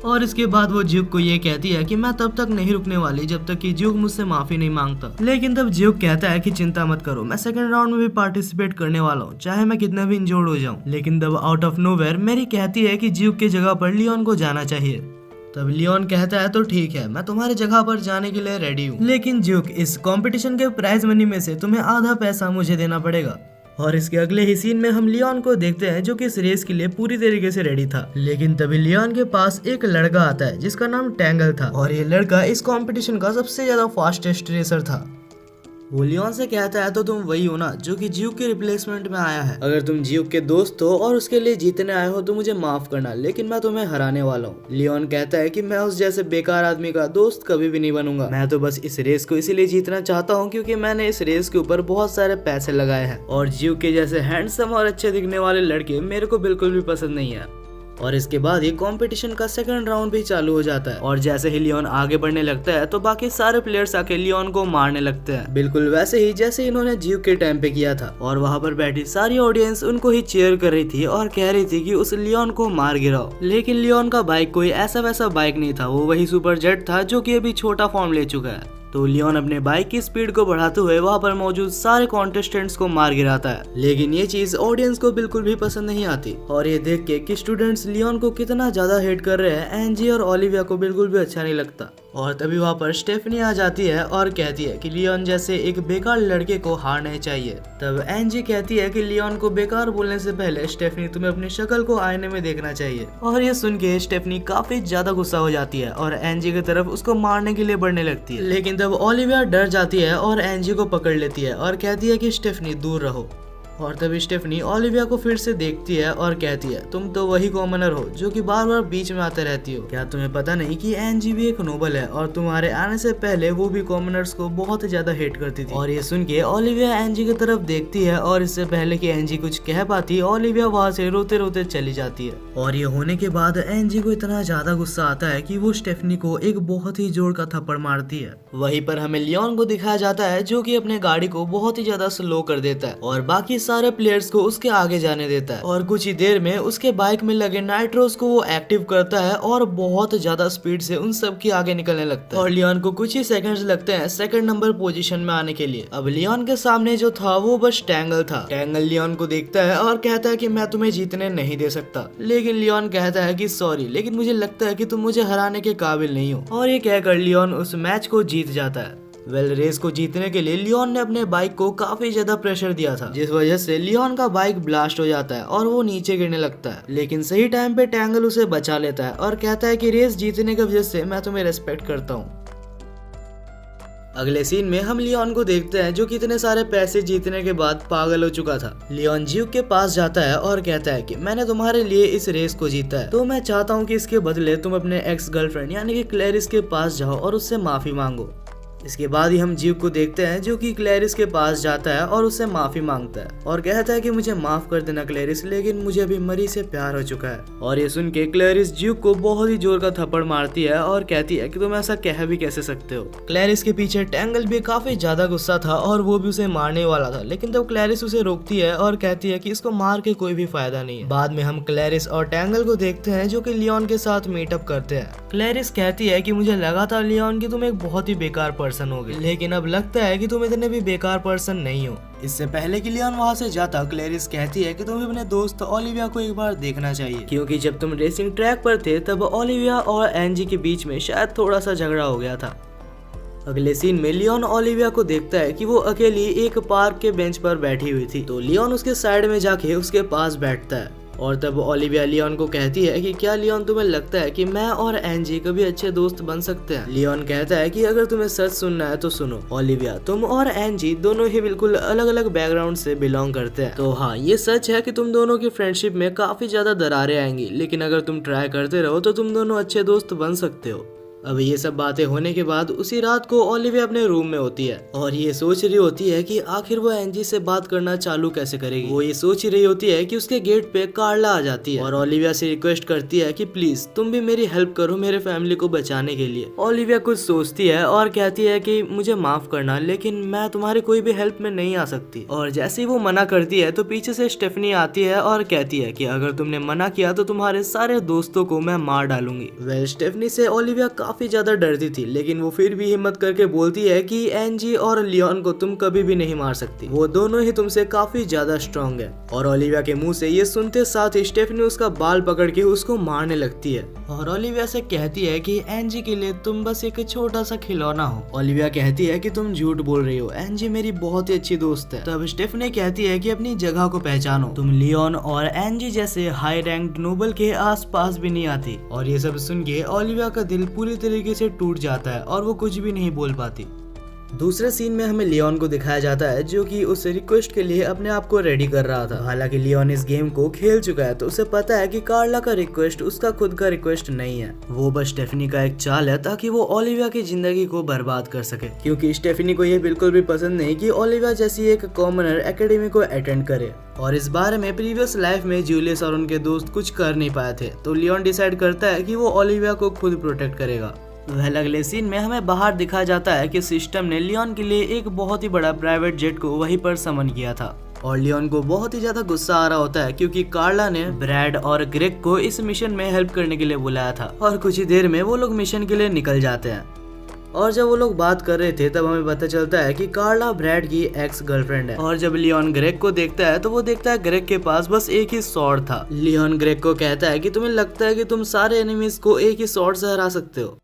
Speaker 1: और इसके बाद वो जियूक को ये कहती है कि मैं तब तक नहीं रुकने वाली जब तक कि जियूक मुझसे माफी नहीं मांगता। लेकिन तब जियूक कहता है कि चिंता मत करो, मैं सेकंड राउंड में भी पार्टिसिपेट करने वाला हूँ चाहे मैं कितना भी इंजर्ड हो जाऊँ। लेकिन तब आउट ऑफ नोवेयर मेरी कहती है कि जियूक की जगह पर लियोन को जाना चाहिए। तब लियोन कहता है तो ठीक है, मैं तुम्हारी जगह पर जाने के लिए रेडी हूँ, लेकिन जियूक इस कंपटीशन के प्राइज मनी में से तुम्हें आधा पैसा मुझे देना पड़ेगा। और इसके अगले ही सीन में हम लियोन को देखते हैं जो कि इस रेस के लिए पूरी तरीके से रेडी था। लेकिन तभी लियोन के पास एक लड़का आता है जिसका नाम टैंगल था और ये लड़का इस कंपटीशन का सबसे ज्यादा फास्टेस्ट रेसर था। वो लियोन से कहता है तो तुम वही हो ना जो कि जियूक के रिप्लेसमेंट में आया है। अगर तुम जियूक के दोस्त हो और उसके लिए जीतने आए हो तो मुझे माफ करना, लेकिन मैं तुम्हें हराने वाला हूँ। लियोन कहता है कि मैं उस जैसे बेकार आदमी का दोस्त कभी भी नहीं बनूंगा, मैं तो बस इस रेस को इसीलिए जीतना चाहता हूँ क्योंकि मैंने इस रेस के ऊपर बहुत सारे पैसे लगाए हैं और जियूक के जैसे हैंडसम और अच्छे दिखने वाले लड़के मेरे को बिल्कुल भी पसंद नहीं है। और इसके बाद ही कंपटीशन का सेकंड राउंड भी चालू हो जाता है और जैसे ही लियोन आगे बढ़ने लगता है तो बाकी सारे प्लेयर्स आके लियोन को मारने लगते हैं, बिल्कुल वैसे ही जैसे इन्होंने जियूक के टाइम पे किया था। और वहाँ पर बैठी सारी ऑडियंस उनको ही चीयर कर रही थी और कह रही थी कि उस लियोन को मार गिराओ। लेकिन लियोन का बाइक कोई ऐसा वैसा बाइक नहीं था, वो वही सुपर जेट था जो कि अभी छोटा फॉर्म ले चुका है। तो लियोन अपने बाइक की स्पीड को बढ़ाते हुए वहाँ पर मौजूद सारे कॉन्टेस्टेंट्स को मार गिराता है। लेकिन ये चीज ऑडियंस को बिल्कुल भी पसंद नहीं आती और ये देख के कि स्टूडेंट्स लियोन को कितना ज्यादा हेट कर रहे हैं एंजी और ओलिविया को बिल्कुल भी अच्छा नहीं लगता। और तभी वहाँ पर स्टेफनी आ जाती है और कहती है कि लियोन जैसे एक बेकार लड़के को हारना चाहिए। तब एंजी कहती है कि लियोन को बेकार बोलने से पहले स्टेफनी तुम्हें अपनी शक्ल को आईने में देखना चाहिए। और ये सुन के स्टेफनी काफी ज्यादा गुस्सा हो जाती है और एंजी की तरफ उसको मारने के लिए बढ़ने लगती है। लेकिन तब ओलिविया डर जाती है और एंजी को पकड़ लेती है और कहती है कि स्टेफनी दूर रहो। और तभी स्टेफनी ओलिविया को फिर से देखती है और कहती है तुम तो वही कॉमनर हो जो कि बार बार बीच में आते रहती हो। क्या तुम्हें पता नहीं कि एंजी भी एक नोबल है और तुम्हारे आने से पहले वो भी कॉमनर्स को बहुत ज्यादा हेट करती थी। और ये सुन के ओलिविया एंजी की तरफ देखती है और इससे पहले कि एंजी कुछ कह पाती ओलिविया वहाँ से रोते रोते चली जाती है। और ये होने के बाद एंजी को इतना ज्यादा गुस्सा आता है कि वो स्टेफनी को एक बहुत ही जोर का थप्पड़ मारती है। वहीं पर हमें लियोन को दिखाया जाता है जो कि अपने गाड़ी को बहुत ही ज्यादा स्लो कर देता है और बाकी सारे प्लेयर्स को उसके आगे जाने देता है। और कुछ ही देर में उसके बाइक में लगे नाइट्रोस को वो एक्टिव करता है और बहुत ज्यादा स्पीड से उन सब के आगे निकलने लगता है। और लियोन को कुछ ही सेकंड्स लगते हैं सेकंड नंबर पोजीशन में आने के लिए। अब लियोन के सामने जो था वो बस टैंगल था। टैंगल लियोन को देखता है और कहता है कि मैं तुम्हें जीतने नहीं दे सकता। लेकिन लियोन कहता है कि सॉरी, लेकिन मुझे लगता है कि तुम मुझे हराने के काबिल नहीं हो। और ये कहकर लियोन उस मैच को जीत जाता है। रेस को जीतने के लिए लियोन ने अपने बाइक को काफी ज्यादा प्रेशर दिया था, जिस वजह से लियोन का बाइक ब्लास्ट हो जाता है और वो नीचे गिरने लगता है। लेकिन सही टाइम पे टैंगल उसे बचा लेता है और कहता है कि रेस जीतने की वजह से मैं तुम्हें रेस्पेक्ट करता हूँ। अगले सीन में हम लियोन को देखते हैं जो कितने सारे पैसे जीतने के बाद पागल हो चुका था। लियोन जीव के पास जाता है और कहता है कि मैंने तुम्हारे लिए इस रेस को जीता है, तो मैं चाहता हूँ कि इसके बदले तुम अपने एक्स गर्लफ्रेंड यानी कि क्लैरिस के पास जाओ और उससे माफी मांगो। इसके बाद ही हम जीव को देखते हैं जो कि क्लैरिस के पास जाता है और उससे माफी मांगता है और कहता है कि मुझे माफ कर देना क्लैरिस, लेकिन मुझे अभी मरी से प्यार हो चुका है। और ये सुन के क्लैरिस जीव को बहुत ही जोर का थप्पड़ मारती है और कहती है कि तुम ऐसा कह भी कैसे सकते हो। क्लैरिस के पीछे टैंगल भी काफी ज्यादा गुस्सा था और वो भी उसे मारने वाला था, लेकिन तब क्लैरिस उसे रोकती है और कहती है कि इसको मार के कोई भी फायदा नहीं है। बाद में हम क्लैरिस और टैंगल को देखते हैं जो कि लियोन के साथ मीटअप करते हैं। क्लैरिस कहती है कि मुझे लगा था लियोन कि तुम एक बहुत ही बेकार पर्सन होगे, लेकिन अब लगता है कि तुम इतने भी बेकार पर्सन नहीं हो। इससे पहले कि लियोन वहाँ से जाता, क्लैरिस कहती है कि तुम्हें अपने दोस्त ओलिविया को एक बार देखना चाहिए, क्योंकि जब तुम रेसिंग ट्रैक पर थे तब ओलिविया और एंजी के बीच में शायद थोड़ा सा झगड़ा हो गया था। अगले सीन में लियोन ओलिविया को देखता है कि वो अकेली एक पार्क के बेंच पर बैठी हुई थी, तो लियोन उसके साइड में जाके उसके पास बैठता है। और तब ओलिविया लियोन को कहती है कि क्या लियोन तुम्हें लगता है कि मैं और एंजी कभी अच्छे दोस्त बन सकते हैं? लियोन कहता है कि अगर तुम्हें सच सुनना है तो सुनो ओलिविया, तुम और एंजी दोनों ही बिल्कुल अलग अलग बैकग्राउंड से बिलोंग करते हैं। तो हाँ, ये सच है कि तुम दोनों की फ्रेंडशिप में काफी ज्यादा दरारें आएंगी, लेकिन अगर तुम ट्राई करते रहो तो तुम दोनों अच्छे दोस्त बन सकते हो। अब ये सब बातें होने के बाद उसी रात को ओलिविया अपने रूम में होती है और ये सोच रही होती है कि आखिर वो एंजी से बात करना चालू कैसे करेगी। वो ये सोच रही होती है कि उसके गेट पे कार्ला आ जाती है और ओलिविया से रिक्वेस्ट करती है कि प्लीज तुम भी मेरी हेल्प करो मेरे फैमिली को बचाने के लिए। ओलिविया कुछ सोचती है और कहती है कि मुझे माफ करना, लेकिन मैं तुम्हारी कोई भी हेल्प में नहीं आ सकती। और जैसे ही वो मना करती है तो पीछे से स्टेफनी आती है और कहती है कि अगर तुमने मना किया तो तुम्हारे सारे दोस्तों को मैं मार डालूंगी। स्टेफनी से ओलिविया काफी ज्यादा डरती थी, लेकिन वो फिर भी हिम्मत करके बोलती है कि एंजी और लियोन को तुम कभी भी नहीं मार सकती, वो दोनों ही तुमसे काफी ज्यादा स्ट्रॉन्ग है। और ओलिविया के मुंह से ये सुनते साथ ही स्टेफनी उसका बाल पकड़ के उसको मारने लगती है और ओलिविया से कहती है कि एंजी के लिए तुम बस एक छोटा सा खिलौना हो। ओलिविया कहती है कि तुम झूठ बोल रही हो, एंजी मेरी बहुत ही अच्छी दोस्त है। तब स्टेफनी कहती है कि अपनी जगह को पहचानो, तुम लियोन और एंजी जैसे हाई रैंक नोबल के आसपास भी नहीं आती। और ये सब सुन के ओलिविया का दिल पूरी तरीके से टूट जाता है और वो कुछ भी नहीं बोल पाती। दूसरे सीन में हमें लियोन को दिखाया जाता है जो कि उस रिक्वेस्ट के लिए अपने आप को रेडी कर रहा था। हालांकि लियोन इस गेम को खेल चुका है तो उसे पता है कि कार्ला का रिक्वेस्ट उसका खुद का रिक्वेस्ट नहीं है, वो बस स्टेफनी का एक चाल है ताकि वो ओलिविया की जिंदगी को बर्बाद कर सके, क्योंकि स्टेफनी को ये बिल्कुल भी पसंद नहीं कि ओलिविया जैसी एक कॉमनर एकेडमी को अटेंड करे। और इस बारे में प्रीवियस लाइफ में जूलियस और उनके दोस्त कुछ कर नहीं पाए थे, तो लियोन डिसाइड करता है कि वो ओलिविया को खुद प्रोटेक्ट करेगा। अगले सीन में हमें बाहर दिखाया जाता है कि सिस्टम ने लियोन के लिए एक बहुत ही बड़ा प्राइवेट जेट को वहीं पर समन किया था और लियोन को बहुत ही ज्यादा गुस्सा आ रहा होता है क्योंकि कार्ला ने ब्रैड और ग्रेग को इस मिशन में हेल्प करने के लिए बुलाया था। और कुछ ही देर में वो लोग मिशन के लिए निकल जाते हैं और जब वो लोग बात कर रहे थे तब हमें पता चलता है कि कार्ला ब्रैड की एक्स गर्लफ्रेंड है। और जब लियोन ग्रेग को देखता है तो वो देखता है ग्रेग के पास बस एक ही स्वॉर्ड था। लियोन ग्रेग को कहता है कि तुम्हें लगता है कि तुम सारे एनिमीज को एक ही स्वॉर्ड से हरा सकते हो।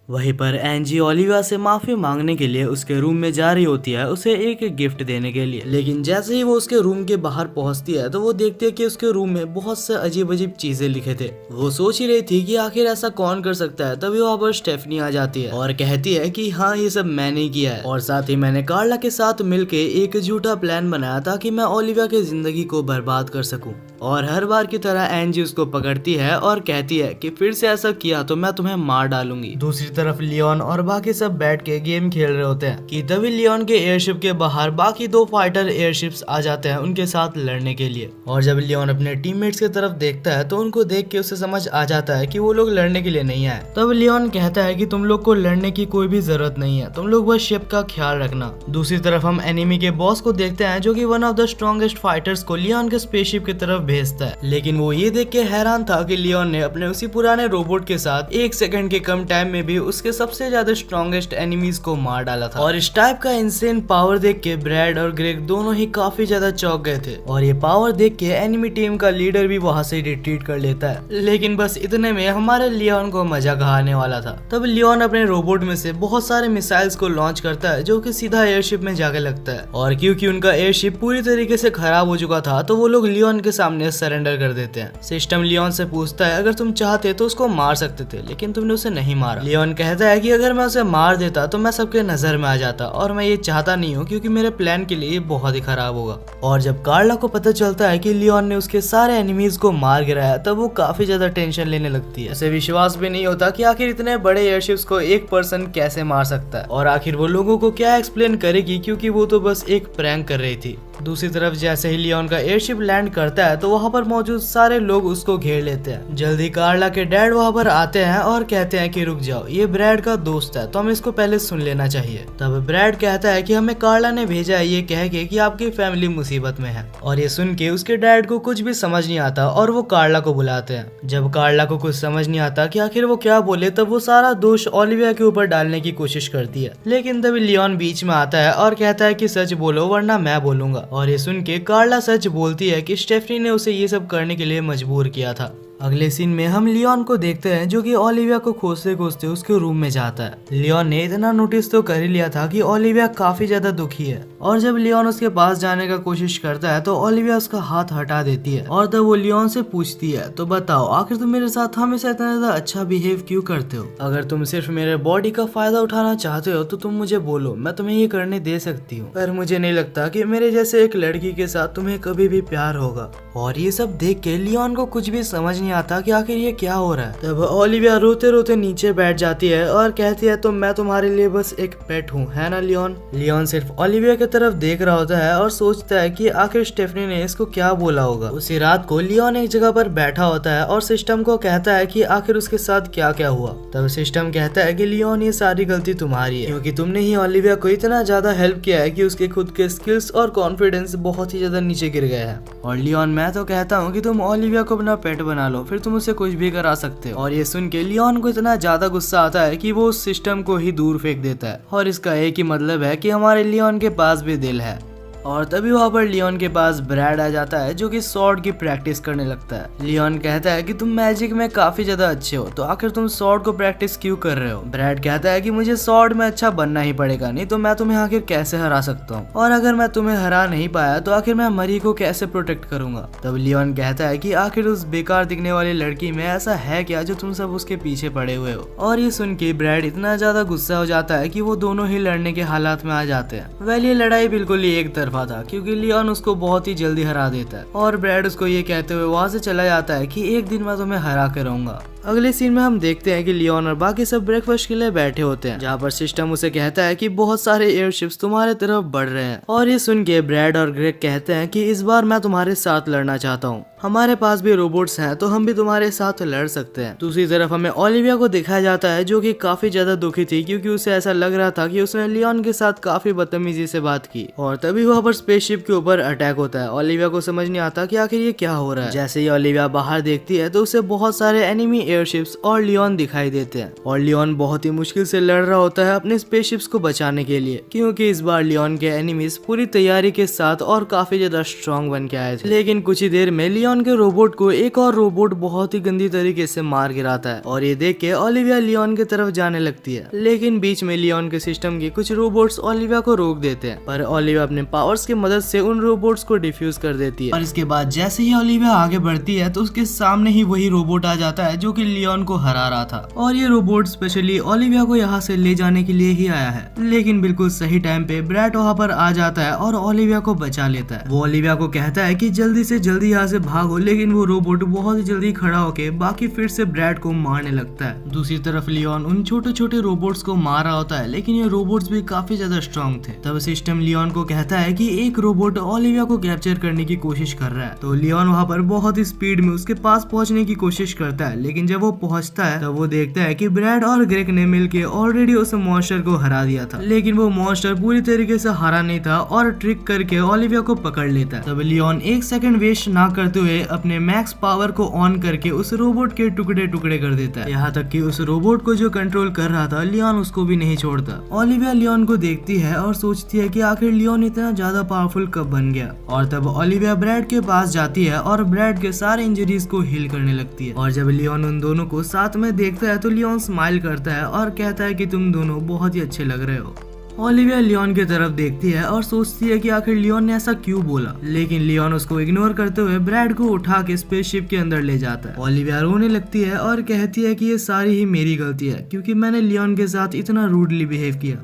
Speaker 1: वहीं पर एंजी ओलिविया से माफी मांगने के लिए उसके रूम में जा रही होती है, उसे एक गिफ्ट देने के लिए। लेकिन जैसे ही वो उसके रूम के बाहर पहुंचती है तो वो देखती है कि उसके रूम में बहुत से अजीब अजीब चीजें लिखे थे। वो सोच ही रही थी कि आखिर ऐसा कौन कर सकता है, तभी वहाँ पर स्टेफनी आ जाती है और कहती है कि हाँ, ये सब मैंने ही किया है और साथ ही मैंने कार्ला के साथ मिलके एक झूठा प्लान बनाया था कि मैं ओलिविया की जिंदगी को बर्बाद कर सकूं। और हर बार की तरह एंजी उसको पकड़ती है और कहती है कि फिर से ऐसा किया तो मैं तुम्हें मार डालूंगी। दूसरी तरफ लियोन और बाकी सब बैठ के गेम खेल रहे होते हैं कि तभी लियोन के एयरशिप के बाहर बाकी 2 फाइटर एयरशिप्स आ जाते हैं उनके साथ लड़ने के लिए। और जब लियोन अपने टीममेट्स की तरफ देखता है तो उनको देख के उसे समझ आ जाता है कि वो लोग लड़ने के लिए नहीं आए। तब लियोन कहता है कि तुम लोग को लड़ने की कोई भी जरूरत नहीं है, तुम लोग बस शिप का ख्याल रखना। दूसरी तरफ हम एनिमी के बॉस को देखते हैं जो कि one of the strongest fighters को लियोन के स्पेसशिप की तरफ भेजता है। लेकिन वो ये देख के हैरान था कि लियोन ने अपने उसी पुराने रोबोट के साथ 1 सेकंड के कम टाइम में भी उसके सबसे ज्यादा स्ट्रॉन्गेस्ट एनिमीज को मार डाला था। और इस टाइप का इंसेन पावर देख के ब्रैड और ग्रेग दोनों ही काफी ज्यादा चौंक गए थे। और ये पावर देख के एनिमी टीम का लीडर भी वहाँ से रिट्रीट कर लेता है। लेकिन बस इतने में हमारे लियोन को मजा आने वाला था। तब लियोन अपने रोबोट में से बहुत सारे मिसाइल्स को लॉन्च करता है जो कि सीधा एयरशिप में जाके लगता है। और क्योंकि उनका एयरशिप पूरी तरीके से खराब हो चुका था तो वो लोग लियोन के सामने सरेंडर कर देते हैं। सिस्टम लियोन से पूछता है अगर तुम चाहते तो उसको मार सकते थे, लेकिन तुमने उसे नहीं मारा। लियोन कहता है कि अगर मैं उसे मार देता तो मैं सबके नजर में आ जाता और मैं ये चाहता नहीं हूँ क्योंकि मेरे प्लान के लिए ये बहुत ही खराब होगा। और जब कार्ला को पता चलता है कि लियोन ने उसके सारे एनिमीज को मार गिराया तब वो काफी ज्यादा टेंशन लेने लगती है। उसे विश्वास भी नहीं होता कि आखिर इतने बड़े एयरशिप्स को एक पर्सन कैसे मार सकता है और आखिर वो लोगों को क्या एक्सप्लेन करेगी क्योंकि वो तो बस एक प्रैंक कर रही थी। दूसरी तरफ जैसे ही लियोन का एयरशिप लैंड करता है तो वहाँ पर मौजूद सारे लोग उसको घेर लेते हैं। जल्दी कार्ला के डैड वहाँ पर आते हैं और कहते हैं कि रुक जाओ, ये ब्रैड का दोस्त है तो हमें इसको पहले सुन लेना चाहिए। तब ब्रैड कहता है कि हमें कार्ला ने भेजा है ये कह के कि आपकी फैमिली मुसीबत में है। और ये सुन के उसके डैड को कुछ भी समझ नहीं आता और वो कार्ला को बुलाते हैं। जब कार्ला को कुछ समझ नहीं आता कि आखिर वो क्या बोले तब वो सारा दोष ओलिविया के ऊपर डालने की कोशिश करती है। लेकिन तभी लियोन बीच में आता है और कहता है कि सच बोलो वरना मैं बोलूंगा। और ये सुन के कार्ला सच बोलती है कि स्टेफनी ने उसे ये सब करने के लिए मजबूर किया था। अगले सीन में हम लियोन को देखते हैं जो कि ओलिविया को खोजते खोजते उसके रूम में जाता है। लियोन ने इतना नोटिस तो कर ही लिया था कि ओलिविया काफी ज्यादा दुखी है और जब लियोन उसके पास जाने का कोशिश करता है तो ओलिविया उसका हाथ हटा देती है और तब वो लियोन से पूछती है तो बताओ आखिर तुम मेरे साथ हमेशा इतना ज्यादा अच्छा बिहेव क्यों करते हो? अगर तुम सिर्फ मेरे बॉडी का फायदा उठाना चाहते हो तो तुम मुझे बोलो, मैं तुम्हें ये करने दे सकती हूँ, पर मुझे नहीं लगता कि मेरे जैसे एक लड़की के साथ तुम्हें कभी भी प्यार होगा। और ये सब देख के लियोन को कुछ भी समझ नहीं आता कि आखिर ये क्या हो रहा है। तब ओलिविया रोते रोते नीचे बैठ जाती है और कहती है तो मैं तुम्हारे लिए बस एक पेट हूँ, है ना लियोन? लियोन सिर्फ ओलिविया की तरफ देख रहा होता है और सोचता है कि आखिर स्टेफनी ने इसको क्या बोला होगा। उसी रात को लियोन एक जगह पर बैठा होता है और सिस्टम को कहता है कि आखिर उसके साथ क्या क्या हुआ। तब सिस्टम कहता है कि लियोन ये सारी गलती तुम्हारी है क्योंकि तुमने ही ओलिविया को इतना ज्यादा हेल्प किया है कि उसके खुद के स्किल्स और कॉन्फिडेंस बहुत ही ज्यादा नीचे गिर गया है। और लियोन मैं तो कहता हूँ कि तुम ओलिविया को अपना पेट बना लो, फिर तुम उसे कुछ भी करा सकते हो। और ये सुन के लियोन को इतना ज्यादा गुस्सा आता है कि वो उस सिस्टम को ही दूर फेंक देता है। और इसका एक ही मतलब है कि हमारे लियोन के पास भी दिल है। और तभी वहाँ पर लियोन के पास ब्रैड आ जाता है जो कि स्वॉर्ड की प्रैक्टिस करने लगता है। लियोन कहता है कि तुम मैजिक में काफी ज्यादा अच्छे हो तो आखिर तुम स्वॉर्ड को प्रैक्टिस क्यों कर रहे हो? ब्रैड कहता है कि मुझे स्वॉर्ड में अच्छा बनना ही पड़ेगा, नहीं तो मैं तुम्हें आखिर कैसे हरा सकता हूँ, और अगर मैं तुम्हें हरा नहीं पाया तो आखिर मैं मरी को कैसे प्रोटेक्ट करूंगा। तब लियोन कहता है कि आखिर उस बेकार दिखने वाली लड़की में ऐसा है क्या जो तुम सब उसके पीछे पड़े हुए हो। और ये सुन के ब्रैड इतना ज्यादा गुस्सा हो जाता है कि वो दोनों ही लड़ने के हालात में आ जाते हैं। वेल ये लड़ाई बिल्कुल ही एक तरफा था क्योंकि लियोन उसको बहुत ही जल्दी हरा देता है और ब्रैड उसको ये कहते हुए वहां से चला जाता है कि एक दिन मैं तुम्हें हरा के रहूंगा। अगले सीन में हम देखते हैं कि लियोन और बाकी सब ब्रेकफास्ट के लिए बैठे होते हैं जहाँ पर सिस्टम उसे कहता है कि बहुत सारे एयरशिप्स तुम्हारे तरफ बढ़ रहे हैं। और ये सुन के ब्रैड और ग्रेग कहते हैं कि इस बार मैं तुम्हारे साथ लड़ना चाहता हूँ, हमारे पास भी रोबोट्स हैं तो हम भी तुम्हारे साथ लड़ सकते हैं। दूसरी तरफ हमें ओलिविया को दिखाया जाता है जो कि काफी ज्यादा दुखी थी क्योंकि उसे ऐसा लग रहा था कि उसने लियोन के साथ काफी बदतमीजी से बात की। और तभी वहाँ पर स्पेसशिप के ऊपर अटैक होता है। ओलिविया को समझ नहीं आता कि आखिर ये क्या हो रहा है। जैसे ही ओलिविया बाहर देखती है तो उसे बहुत सारे एनिमी एयरशिप्स और लियोन दिखाई देते हैं और लियोन बहुत ही मुश्किल से लड़ रहा होता है अपने स्पेसशिप्स को बचाने के लिए, क्योंकि इस बार लियोन के एनिमीज पूरी तैयारी के साथ और काफी ज्यादा स्ट्रॉन्ग बन के आए थे। लेकिन कुछ ही देर में लियोन के रोबोट को एक और रोबोट बहुत ही गंदी तरीके से मार गिराता है और ये देख के ओलिविया लियोन की तरफ जाने लगती है। लेकिन बीच में लियोन के सिस्टम के कुछ रोबोट्स ओलिविया को रोक देते हैं, पर ओलिविया अपने पावर्स की मदद से उन रोबोट्स को डिफ्यूज कर देती है। और इसके बाद जैसे ही ओलिविया आगे बढ़ती है तो उसके सामने ही वही रोबोट आ जाता है जो कि लियोन को हरा रहा था और ये रोबोट स्पेशली ओलिविया को यहाँ से ले जाने के लिए ही आया है। लेकिन बिल्कुल सही टाइम पे ब्रैड वहाँ पर आ जाता है और ओलिविया को बचा लेता है। वो ओलिविया को कहता है कि जल्दी से जल्दी यहाँ से भागो, लेकिन वो रोबोट बहुत ही जल्दी खड़ा होके बाकी फिर से ब्रैड को मारने लगता है। दूसरी तरफ लियोन उन छोटे छोटे रोबोट्स को मार रहा होता है, लेकिन ये रोबोट्स भी काफी ज्यादा स्ट्रॉन्ग थे। तब सिस्टम लियोन को कहता है कि एक रोबोट ओलिविया को कैप्चर करने की कोशिश कर रहा है। तो लियोन वहाँ पर बहुत ही स्पीड में उसके पास पहुंचने की कोशिश करता है, लेकिन जब वो पहुंचता है तब वो देखता है कि ब्रैड और ग्रेग ने मिलके ऑलरेडी उस मॉन्स्टर को हरा दिया था। लेकिन वो मॉन्स्टर पूरी तरीके से हरा नहीं था और ट्रिक करके ओलिविया को पकड़ लेता है। तब लियोन एक सेकंड वेस्ट ना करते हुए अपने मैक्स पावर को ऑन करके उस रोबोट के टुकड़े टुकड़े कर देता है, यहाँ तक कि उस रोबोट को जो कंट्रोल कर रहा था लियोन उसको भी नहीं छोड़ता। ओलिविया लियोन को देखती है और सोचती है कि आखिर लियोन इतना ज्यादा पावरफुल कब बन गया। और तब ओलिविया ब्रैड के पास जाती है और ब्रैड के सारे इंजरीज को हील करने लगती है। और जब लियोन उन दोनों को साथ में देखता है तो लियोन स्माइल करता है और कहता है कि तुम दोनों बहुत ही अच्छे लग रहे हो। ओलिविया लियोन की तरफ देखती है और सोचती है कि आखिर लियोन ने ऐसा क्यों बोला, लेकिन लियोन उसको इग्नोर करते हुए ब्रैड को उठा के स्पेसशिप के अंदर ले जाता है। ओलिविया रोने लगती है और कहती है कि ये सारी ही मेरी गलती है, क्योंकि मैंने लियोन के साथ इतना रूडली बिहेव किया।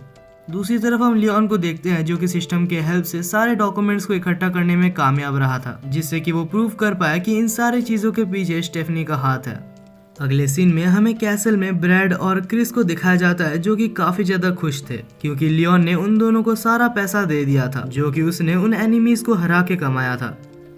Speaker 1: दूसरी तरफ हम लियोन को देखते हैं जो कि सिस्टम के हेल्प से सारे डॉक्यूमेंट्स को इकट्ठा करने में कामयाब रहा था, जिससे कि वो प्रूव कर पाया कि इन सारी चीजों के पीछे स्टेफनी का हाथ है। अगले सीन में हमें कैसल में ब्रैड और क्रिस को दिखाया जाता है जो कि काफी ज्यादा खुश थे, क्योंकि लियोन ने उन दोनों को सारा पैसा दे दिया था जो कि उसने उन एनिमीज को हरा के कमाया था।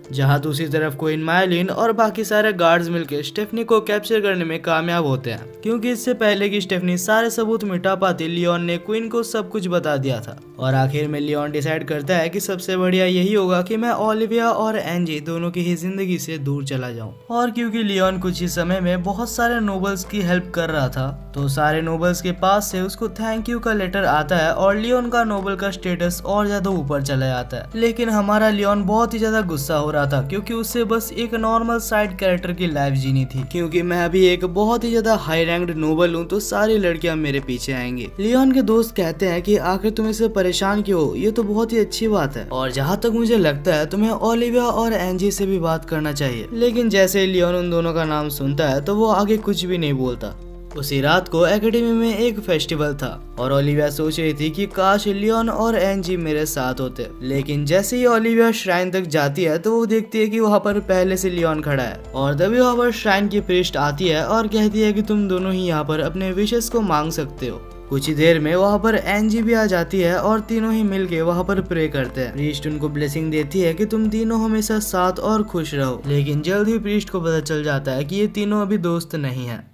Speaker 1: जहां दूसरी तरफ क्वीन मायलिन और बाकी सारे गार्ड्स मिलकर स्टेफनी को कैप्चर करने में कामयाब होते हैं, क्योंकि इससे पहले कि स्टेफनी सारे सबूत मिटा पाती लियोन ने क्वीन को सब कुछ बता दिया था। और आखिर में लियोन डिसाइड करता है कि सबसे बढ़िया यही होगा कि मैं ओलिविया और एंजी दोनों की ही जिंदगी से दूर चला जाऊं। और क्योंकि लियोन कुछ ही समय में बहुत सारे नोबल्स की हेल्प कर रहा था, तो सारे नोबल्स के पास से उसको थैंक यू का लेटर आता है और लियोन का नोबल का स्टेटस और ज्यादा ऊपर चला जाता है। लेकिन हमारा लियोन बहुत ही ज्यादा गुस्सा हो रहा था, क्योंकि उससे बस एक नॉर्मल साइड कैरेक्टर की लाइफ जीनी थी, क्योंकि मैं अभी एक बहुत ही ज्यादा हाई रैंक्ड नोबल हूँ तो सारी लड़कियां मेरे पीछे आएंगी। लियोन के दोस्त कहते हैं कि आखिर तुम इससे परेशान क्यों हो, ये तो बहुत ही अच्छी बात है, और जहाँ तक मुझे लगता है तुम्हें ओलिविया और एंजी से भी बात करना चाहिए। लेकिन जैसे ही लियोन उन दोनों का नाम सुनता है तो वो आगे कुछ भी नहीं बोलता। उसी रात को एकेडमी में एक फेस्टिवल था और ओलिविया सोच रही थी कि काश लियोन और एंजी मेरे साथ होते। लेकिन जैसे ही ओलिविया श्राइन तक जाती है तो वो देखती है कि वहाँ पर पहले से लियोन खड़ा है, और तभी वहाँ पर श्राइन की प्रीस्ट आती है और कहती है कि तुम दोनों ही यहाँ पर अपने विशेष को मांग सकते हो। कुछ ही देर में वहाँ पर एंजी भी आ जाती है और तीनों ही मिलके वहाँ पर प्रे करते हैं। प्रीस्ट उनको ब्लेसिंग देती है कि तुम तीनों हमेशा साथ और खुश रहो। लेकिन जल्द ही प्रीस्ट को पता चल जाता है कि ये तीनों अभी दोस्त नहीं है।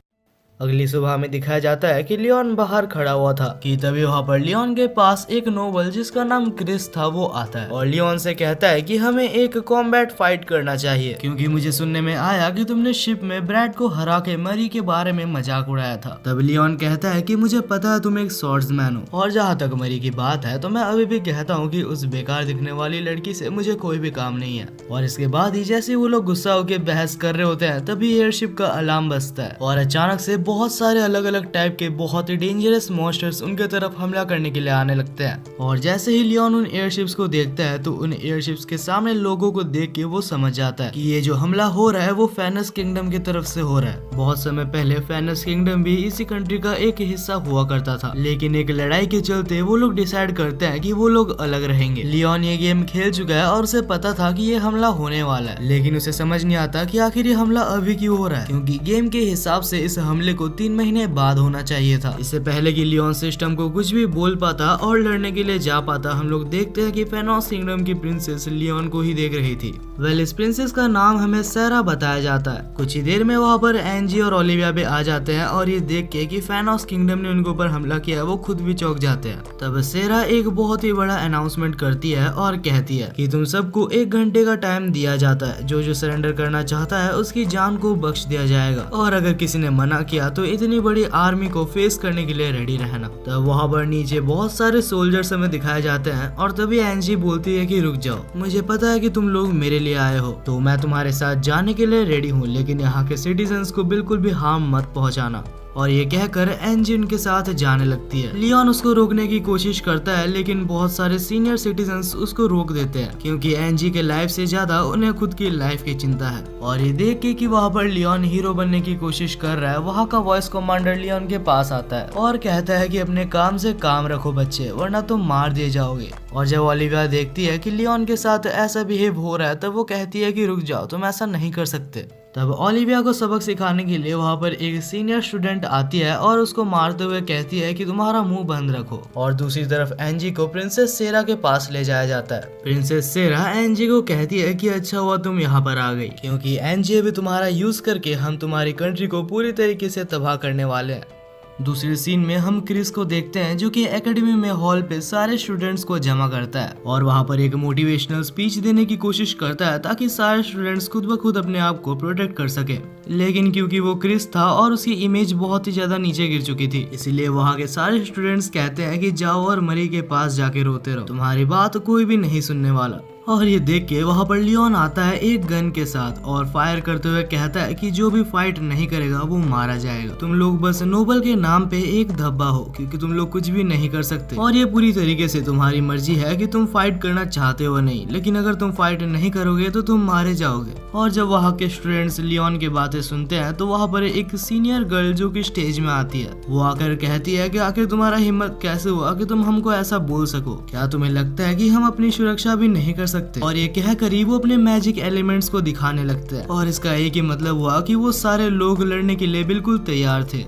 Speaker 1: अगली सुबह में दिखाया जाता है कि लियोन बाहर खड़ा हुआ था कि तभी वहाँ पर लियोन के पास एक नोबल जिसका नाम क्रिस था वो आता है और लियोन से कहता है कि हमें एक कॉम्बैट फाइट करना चाहिए, क्योंकि मुझे सुनने में आया कि तुमने शिप में ब्रैड को हरा के मरी के बारे में मजाक उड़ाया था। तब लियोन कहता है कि मुझे पता है तुम एक स्वॉर्ड्समैन हो, और जहाँ तक मरी की बात है तो मैं अभी भी कहता हूँ कि उस बेकार दिखने वाली लड़की से मुझे कोई भी काम नहीं है। और इसके बाद ही जैसे वो लोग गुस्सा होकर बहस कर रहे होते हैं तभी एयरशिप का अलार्म बजता है और अचानक से बहुत सारे अलग अलग टाइप के बहुत ही डेंजरस मॉन्स्टर्स उनके तरफ हमला करने के लिए आने लगते हैं। और जैसे ही लियोन उन एयरशिप्स को देखता है तो उन एयरशिप्स के सामने लोगों को देख के वो समझ जाता है कि ये जो हमला हो रहा है वो फेनस किंगडम की तरफ से हो रहा है। बहुत समय पहले फेनस किंगडम भी इसी कंट्री का एक हिस्सा हुआ करता था, लेकिन एक लड़ाई के चलते वो लोग डिसाइड करते हैं कि वो लोग अलग रहेंगे। लियोन ये गेम खेल चुका है और उसे पता था कि ये हमला होने वाला है, लेकिन उसे समझ नहीं आता कि आखिर ये हमला अभी क्यों हो रहा है, क्योंकि गेम के हिसाब से इस हमले को 3 महीने बाद होना चाहिए था। इससे पहले कि लियोन सिस्टम को कुछ भी बोल पाता और लड़ने के लिए जा पाता, हम लोग देखते हैं कि फेनोस किंगडम की प्रिंसेस लियोन को ही देख रही थी। वेल इस प्रिंसेस का नाम हमें सेरा बताया जाता है। कुछ ही देर में वहाँ पर एंजी और ओलिविया भी आ जाते हैं और ये देख के कि फैनोस किंगडम ने उनके ऊपर हमला किया है वो खुद भी चौंक जाते हैं। तब सेरा एक बहुत ही बड़ा अनाउंसमेंट करती है और कहती है कि तुम सबको 1 घंटे का टाइम दिया जाता है, जो सरेंडर करना चाहता है उसकी जान को बख्श दिया जाएगा, और अगर किसी ने मना किया तो इतनी बड़ी आर्मी को फेस करने के लिए रेडी रहना। तब वहाँ पर नीचे बहुत सारे सोल्जर्स हमें दिखाए जाते हैं और तभी एंजी बोलती है कि रुक जाओ, मुझे पता है कि तुम लोग मेरे लिए आए हो तो मैं तुम्हारे साथ जाने के लिए रेडी हूँ, लेकिन यहाँ के सिटीजन्स को बिल्कुल भी हार्म मत पहुँचाना। और ये कहकर एंजी उनके साथ जाने लगती है। लियोन उसको रोकने की कोशिश करता है लेकिन बहुत सारे सीनियर सिटीजन्स उसको रोक देते हैं क्योंकि एंजी के लाइफ से ज्यादा उन्हें खुद की लाइफ की चिंता है। और ये देख के कि वहाँ पर लियोन हीरो बनने की कोशिश कर रहा है, वहाँ का वॉइस कमांडर लियोन के पास आता है और कहता है कि अपने काम से काम रखो बच्चे, वरना तुम मार दिए जाओगे। और जब ओलिविया देखती है कि लियोन के साथ ऐसा बिहेव हो रहा है तब वो कहती है कि रुक जाओ, तुम ऐसा नहीं कर सकते। तब ओलिविया को सबक सिखाने के लिए वहाँ पर एक सीनियर स्टूडेंट आती है और उसको मारते हुए कहती है कि तुम्हारा मुंह बंद रखो। और दूसरी तरफ एंजी को प्रिंसेस सेरा के पास ले जाया जाता है। प्रिंसेस सेरा एंजी को कहती है कि अच्छा हुआ तुम यहाँ पर आ गई, क्योंकि एंजी अभी तुम्हारा यूज करके हम तुम्हारी कंट्री को पूरी तरीके से तबाह करने वाले हैं। दूसरे सीन में हम क्रिस को देखते हैं जो कि एकेडमी में हॉल पे सारे स्टूडेंट्स को जमा करता है और वहाँ पर एक मोटिवेशनल स्पीच देने की कोशिश करता है ताकि सारे स्टूडेंट्स खुद ब खुद अपने आप को प्रोटेक्ट कर सके। लेकिन क्योंकि वो क्रिस था और उसकी इमेज बहुत ही ज्यादा नीचे गिर चुकी थी, इसीलिए वहाँ के सारे स्टूडेंट्स कहते हैं कि जाओ और मरी के पास जाके रोते रहो, तुम्हारी बात कोई भी नहीं सुनने वाला। और ये देख के वहाँ पर लियोन आता है एक गन के साथ और फायर करते हुए कहता है कि जो भी फाइट नहीं करेगा वो मारा जाएगा। तुम लोग बस नोबल के नाम पे एक धब्बा हो, क्योंकि तुम लोग कुछ भी नहीं कर सकते और ये पूरी तरीके से तुम्हारी मर्जी है कि तुम फाइट करना चाहते हो नहीं, लेकिन अगर तुम फाइट नहीं करोगे तो तुम मारे जाओगे। और जब वहाँ के स्टूडेंट्स लियोन की बातें सुनते हैं तो वहाँ पर एक सीनियर गर्ल जो कि स्टेज में आती है, वो आकर कहती है कि आखिर तुम्हारा हिम्मत कैसे हुआ कि तुम हमको ऐसा बोल सको, क्या तुम्हें लगता है कि हम अपनी सुरक्षा भी नहीं कर सकते। और ये कहकर वो अपने मैजिक एलिमेंट्स को दिखाने लगते हैं और इसका एक ही मतलब हुआ कि वो सारे लोग लड़ने के लिए बिल्कुल तैयार थे।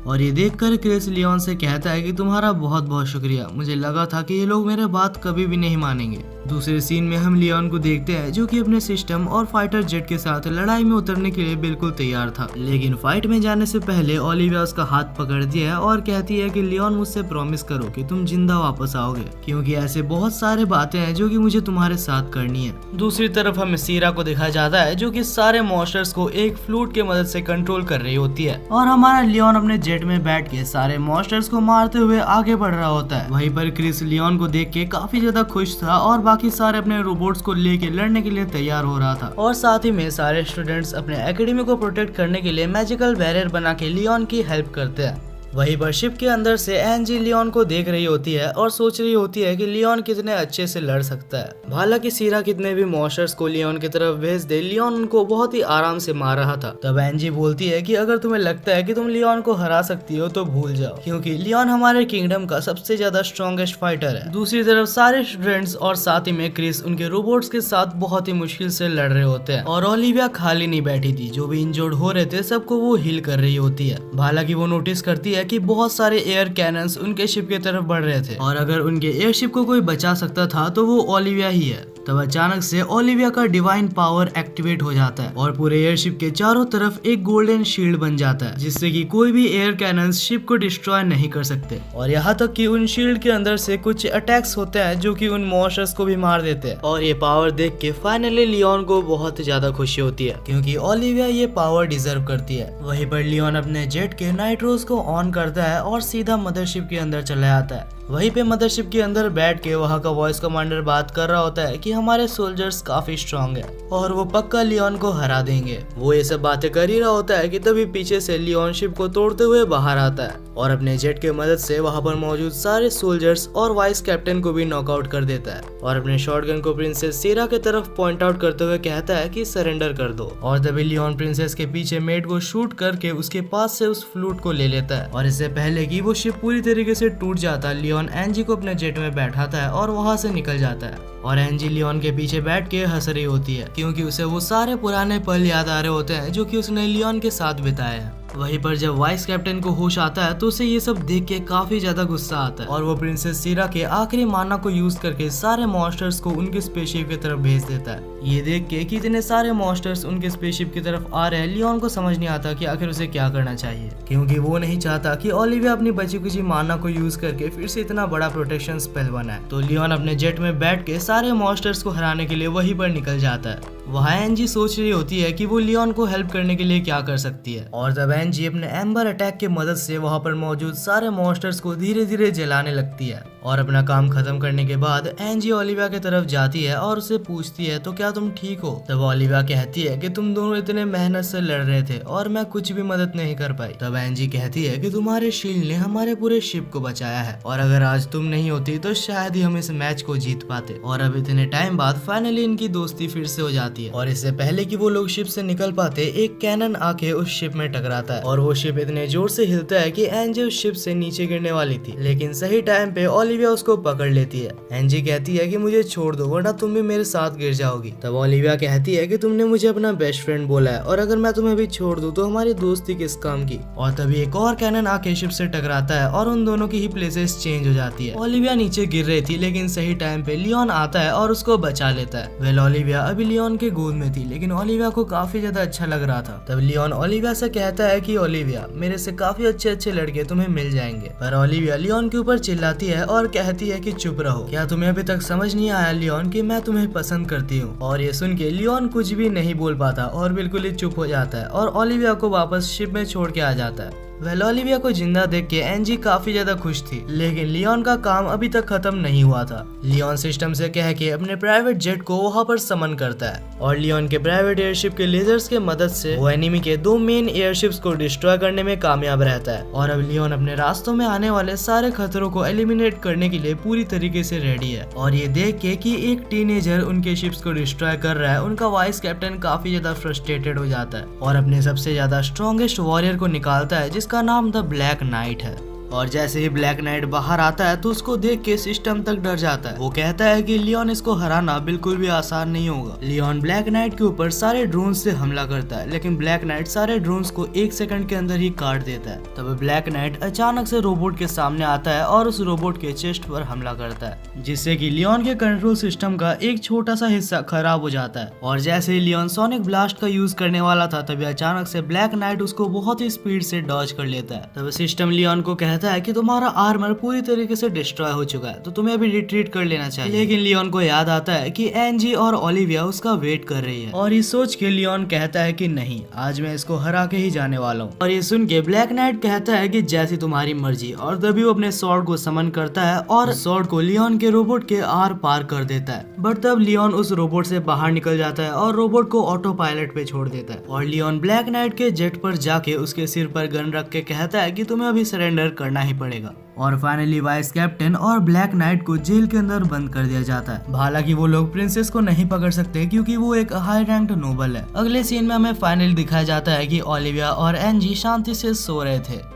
Speaker 1: और ये देखकर क्रिस लियोन से कहता है कि तुम्हारा बहुत बहुत शुक्रिया, मुझे लगा था कि ये लोग मेरे बात कभी भी नहीं मानेंगे। दूसरे सीन में हम लियोन को देखते हैं जो कि अपने सिस्टम और फाइटर जेट के साथ लड़ाई में उतरने के लिए बिल्कुल तैयार था, लेकिन फाइट में जाने से पहले ओलिविया उसका हाथ पकड़ दिया है और कहती है कि लियोन मुझसे प्रॉमिस करो कि तुम जिंदा वापस आओगे, क्योंकि ऐसे बहुत सारे बातें हैं जो कि मुझे तुम्हारे साथ करनी है। दूसरी तरफ हमें सीरा को दिखाया जाता है जो कि सारे मॉन्स्टर्स को एक फ्लूट की मदद से कंट्रोल कर रही होती है और हमारा लियोन अपने जेट में बैठ के सारे मॉन्स्टर्स को मारते हुए आगे बढ़ रहा होता है। वहीं पर क्रिस लियोन को देख के काफी ज्यादा खुश था और बाकी सारे अपने रोबोट्स को लेके लड़ने के लिए तैयार हो रहा था। और साथ ही में सारे स्टूडेंट्स अपने एकेडमी को प्रोटेक्ट करने के लिए मैजिकल बैरियर बना के लियोन की हेल्प करते हैं। वहीं पर शिप के अंदर से एंजी लियोन को देख रही होती है और सोच रही होती है कि लियोन कितने अच्छे से लड़ सकता है। हालांकि सीरा कितने भी मॉन्स्टर्स को लियोन की तरफ भेज दे, लियोन उनको बहुत ही आराम से मार रहा था। तब एंजी बोलती है कि अगर तुम्हें लगता है कि तुम लियोन को हरा सकती हो तो भूल जाओ, क्योंकि लियोन हमारे किंगडम का सबसे ज्यादा स्ट्रॉन्गेस्ट फाइटर है। दूसरी तरफ सारे स्टूडेंट्स और साथ ही में क्रिस उनके रोबोट्स के साथ बहुत ही मुश्किल से लड़ रहे होते हैं और ओलिविया खाली नहीं बैठी थी, जो भी इंजर्ड हो रहे थे सबको वो हील कर रही होती है। हालांकि वो नोटिस करती है कि बहुत सारे एयर कैनन्स उनके शिप की तरफ बढ़ रहे थे और अगर उनके एयरशिप को कोई बचा सकता था तो वो ओलिविया ही है। तब अचानक से ओलिविया का डिवाइन पावर एक्टिवेट हो जाता है और पूरे एयरशिप के चारों तरफ एक गोल्डन शील्ड बन जाता है, जिससे कि कोई भी एयर कैनन्स शिप को डिस्ट्रॉय नहीं कर सकते। और यहाँ तक कि उन शील्ड के अंदर से कुछ अटैक्स होते हैं जो कि उन मॉन्स्टर्स को भी मार देते हैं। और ये पावर देख के फाइनली लियोन को बहुत ज्यादा खुशी होती है, क्योंकि ओलिविया ये पावर डिजर्व करती है। वहीं पर लियोन अपने जेट के नाइट्रोस को ऑन करता है और सीधा मदरशिप के अंदर चला जाता है। वहीं पे मदरशिप के अंदर बैठ के वहाँ का वॉइस कमांडर बात कर रहा होता है कि हमारे सोल्जर्स काफी स्ट्रांग है और वो पक्का लियोन को हरा देंगे। वो ये सब बातें कर ही रहा होता है कि तभी पीछे से लियोन शिप को तोड़ते हुए बाहर आता है और अपने जेट के मदद से वहाँ पर मौजूद सारे सोल्जर्स और वाइस कैप्टन को भी नॉकआउट कर देता है और अपने शॉटगन को प्रिंसेस सीरा के तरफ पॉइंट आउट करते हुए कहता है कि सरेंडर कर दो। और तभी लियोन प्रिंसेस के पीछे मेट को शूट करके उसके पास से उस फ्लूट को ले लेता है और इससे पहले कि वो शिप पूरी तरीके से टूट जाता है, लियोन एंजी को अपने जेट में बैठाता है और वहाँ से निकल जाता है। और एंजी लियोन के पीछे बैठ के हंस रही होती है, क्योंकि उसे वो सारे पुराने पल याद आ रहे होते हैं जो कि उसने लियोन के साथ बिताए हैं। वहीं पर जब वाइस कैप्टन को होश आता है तो उसे ये सब देख के काफी ज्यादा गुस्सा आता है और वो प्रिंसेस सीरा के आखिरी माना को यूज करके सारे मॉन्स्टर्स को उनके स्पेसशिप की तरफ भेज देता है। ये देख के कि इतने सारे मॉन्स्टर्स उनके स्पेसशिप की तरफ आ रहे हैं, लियोन को समझ नहीं आता कि आखिर उसे क्या करना चाहिए, क्योंकि वो नहीं चाहता कि ओलिविया अपनी बची कुची माना को यूज करके फिर से इतना बड़ा प्रोटेक्शन स्पेल बनाए। तो लियोन अपने जेट में बैठ के सारे मॉन्स्टर्स को हराने के लिए वहीं पर निकल जाता है। वहाँ एनजी सोच रही होती है कि वो लियोन को हेल्प करने के लिए क्या कर सकती है और तब एनजी अपने एम्बर अटैक की मदद से वहाँ पर मौजूद सारे मॉन्स्टर्स को धीरे धीरे जलाने लगती है। और अपना काम खत्म करने के बाद एनजी ओलिविया की तरफ जाती है और उसे पूछती है तो क्या तुम ठीक हो। तब ओलिविया कहती है कि तुम दोनों इतने मेहनत से लड़ रहे थे और मैं कुछ भी मदद नहीं कर पाई। तब एनजी कहती है कि तुम्हारे शील्ड ने हमारे पूरे शिप को बचाया है और अगर आज तुम नहीं होती तो शायद ही हम इस मैच को जीत पाते। और अब इतने टाइम बाद फाइनली इनकी दोस्ती फिर से हो जाती है और इससे पहले कि वो लोग शिप से निकल पाते एक कैनन आके उस शिप में टकराता है और वो शिप इतने जोर से हिलता है कि एनजी उस शिप से नीचे गिरने वाली थी, लेकिन सही टाइम पे ओलिविया उसको पकड़ लेती है। एनजी कहती है कि मुझे छोड़ दो वरना तुम भी मेरे साथ गिर जाओगी। तब ओलिविया कहती है कि तुमने मुझे अपना बेस्ट फ्रेंड बोला है और अगर मैं तुम्हें भी छोड़ दूं तो हमारी दोस्ती किस काम की। और तभी एक और कैनन आके शिप से टकराता है और उन दोनों की ही प्लेसेस चेंज हो जाती है। ओलिविया नीचे गिर रही थी लेकिन सही टाइम पे लियोन आता है और उसको बचा लेता है। वेल ओलिविया अभी लियोन के गोद में थी लेकिन ओलिविया को काफी ज्यादा अच्छा लग रहा था। तब लियोन ओलिविया से कहता है कि ओलिविया मेरे से काफी अच्छे अच्छे लड़के तुम्हें मिल जाएंगे, पर ओलिविया लियोन के ऊपर चिल्लाती है और कहती है कि चुप रहो, क्या तुम्हें अभी तक समझ नहीं आया लियोन कि मैं तुम्हें पसंद करती हूँ। और ये सुन के लियोन कुछ भी नहीं बोल पाता और बिल्कुल ही चुप हो जाता है और ओलिविया को वापस शिप में छोड़ के आ जाता है। वेल ओलिविया को जिंदा देख के एनजी काफी ज्यादा खुश थी लेकिन लियोन का काम अभी तक खत्म नहीं हुआ था। लियोन सिस्टम से कह के अपने प्राइवेट जेट को वहाँ पर समन करता है और लियोन के प्राइवेट एयरशिप के लेजर्स के मदद से वो एनिमी के 2 मेन एयरशिप्स को डिस्ट्रॉय करने में कामयाब रहता है। और अब लियोन अपने रास्तों में आने वाले सारे खतरों को एलिमिनेट करने के लिए पूरी तरीके से रेडी है। और ये देख के कि एक टीनेजर उनके शिप्स को डिस्ट्रॉय कर रहा है, उनका वाइस कैप्टन काफी ज्यादा फ्रस्ट्रेटेड हो जाता है और अपने सबसे ज्यादा स्ट्रॉन्गेस्ट वॉरियर को निकालता है जिसका नाम द ब्लैक नाइट है। और जैसे ही ब्लैक नाइट बाहर आता है तो उसको देख के सिस्टम तक डर जाता है। वो कहता है कि लियोन इसको हराना बिल्कुल भी आसान नहीं होगा। लियोन ब्लैक नाइट के ऊपर सारे ड्रोन से हमला करता है लेकिन ब्लैक नाइट सारे ड्रोन्स को 1 सेकंड के अंदर ही काट देता है। तब ब्लैक नाइट अचानक से रोबोट के सामने आता है और उस रोबोट के चेस्ट पर हमला करता है जिससे कि लियोन के कंट्रोल सिस्टम का एक छोटा सा हिस्सा खराब हो जाता है। और जैसे ही लियोन सोनिक ब्लास्ट का यूज करने वाला था तभी अचानक से ब्लैक नाइट उसको बहुत ही स्पीड से डॉज कर लेता है। तब सिस्टम लियोन को कहता है कि तुम्हारा आर्मर पूरी तरीके से डिस्ट्रॉय हो चुका है तो तुम्हें अभी रिट्रीट कर लेना चाहिए। लेकिन लियोन को याद आता है कि एनजी और ओलिविया उसका वेट कर रही है और ये सोच के लियोन कहता है कि नहीं, आज मैं इसको हरा के ही जाने वाला हूँ। और ये सुन के ब्लैक नाइट कहता है कि जैसी तुम्हारी मर्जी, और तभी वो अपने स्वॉर्ड को समन करता है और स्वॉर्ड को लियोन के रोबोट के आर पार कर देता है। बट तब लियोन उस रोबोट से बाहर निकल जाता है और रोबोट को ऑटो पायलट पे छोड़ देता है और लियोन ब्लैक नाइट के जेट पर जाके उसके सिर पर गन रख के कहता है कि तुम्हें अभी सरेंडर करना ही पड़ेगा। और फाइनली वाइस कैप्टन और ब्लैक नाइट को जेल के अंदर बंद कर दिया जाता है। हालांकि वो लोग प्रिंसेस को नहीं पकड़ सकते क्योंकि वो एक हाई रैंक्ड नोबल है। अगले सीन में हमें फाइनली दिखाया जाता है कि ओलिविया और एनजी शांति से सो रहे थे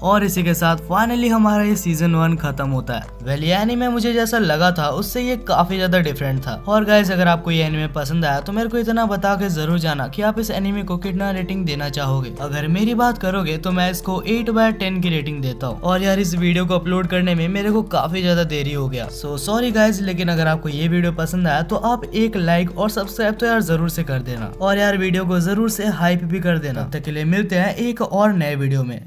Speaker 1: और इसी के साथ फाइनली हमारा ये सीजन 1 खत्म होता है। वेल ये एनीमे मुझे जैसा लगा था उससे ये काफी ज्यादा डिफरेंट था। और गाइस अगर आपको ये एनीमे पसंद आया तो मेरे को इतना बता के जरूर जाना कि आप इस एनीमे को कितना रेटिंग देना चाहोगे। अगर मेरी बात करोगे तो मैं इसको 8/10 की रेटिंग देता हूँ। और यार इस वीडियो को अपलोड करने में मेरे को काफी ज्यादा देरी हो गया, सो सॉरी गाइज। लेकिन अगर आपको ये वीडियो पसंद आया तो आप एक लाइक और सब्सक्राइब तो यार जरूर से कर देना और यार वीडियो को जरूर से हाइप भी कर देना। तब तक के लिए मिलते हैं एक और नए वीडियो में।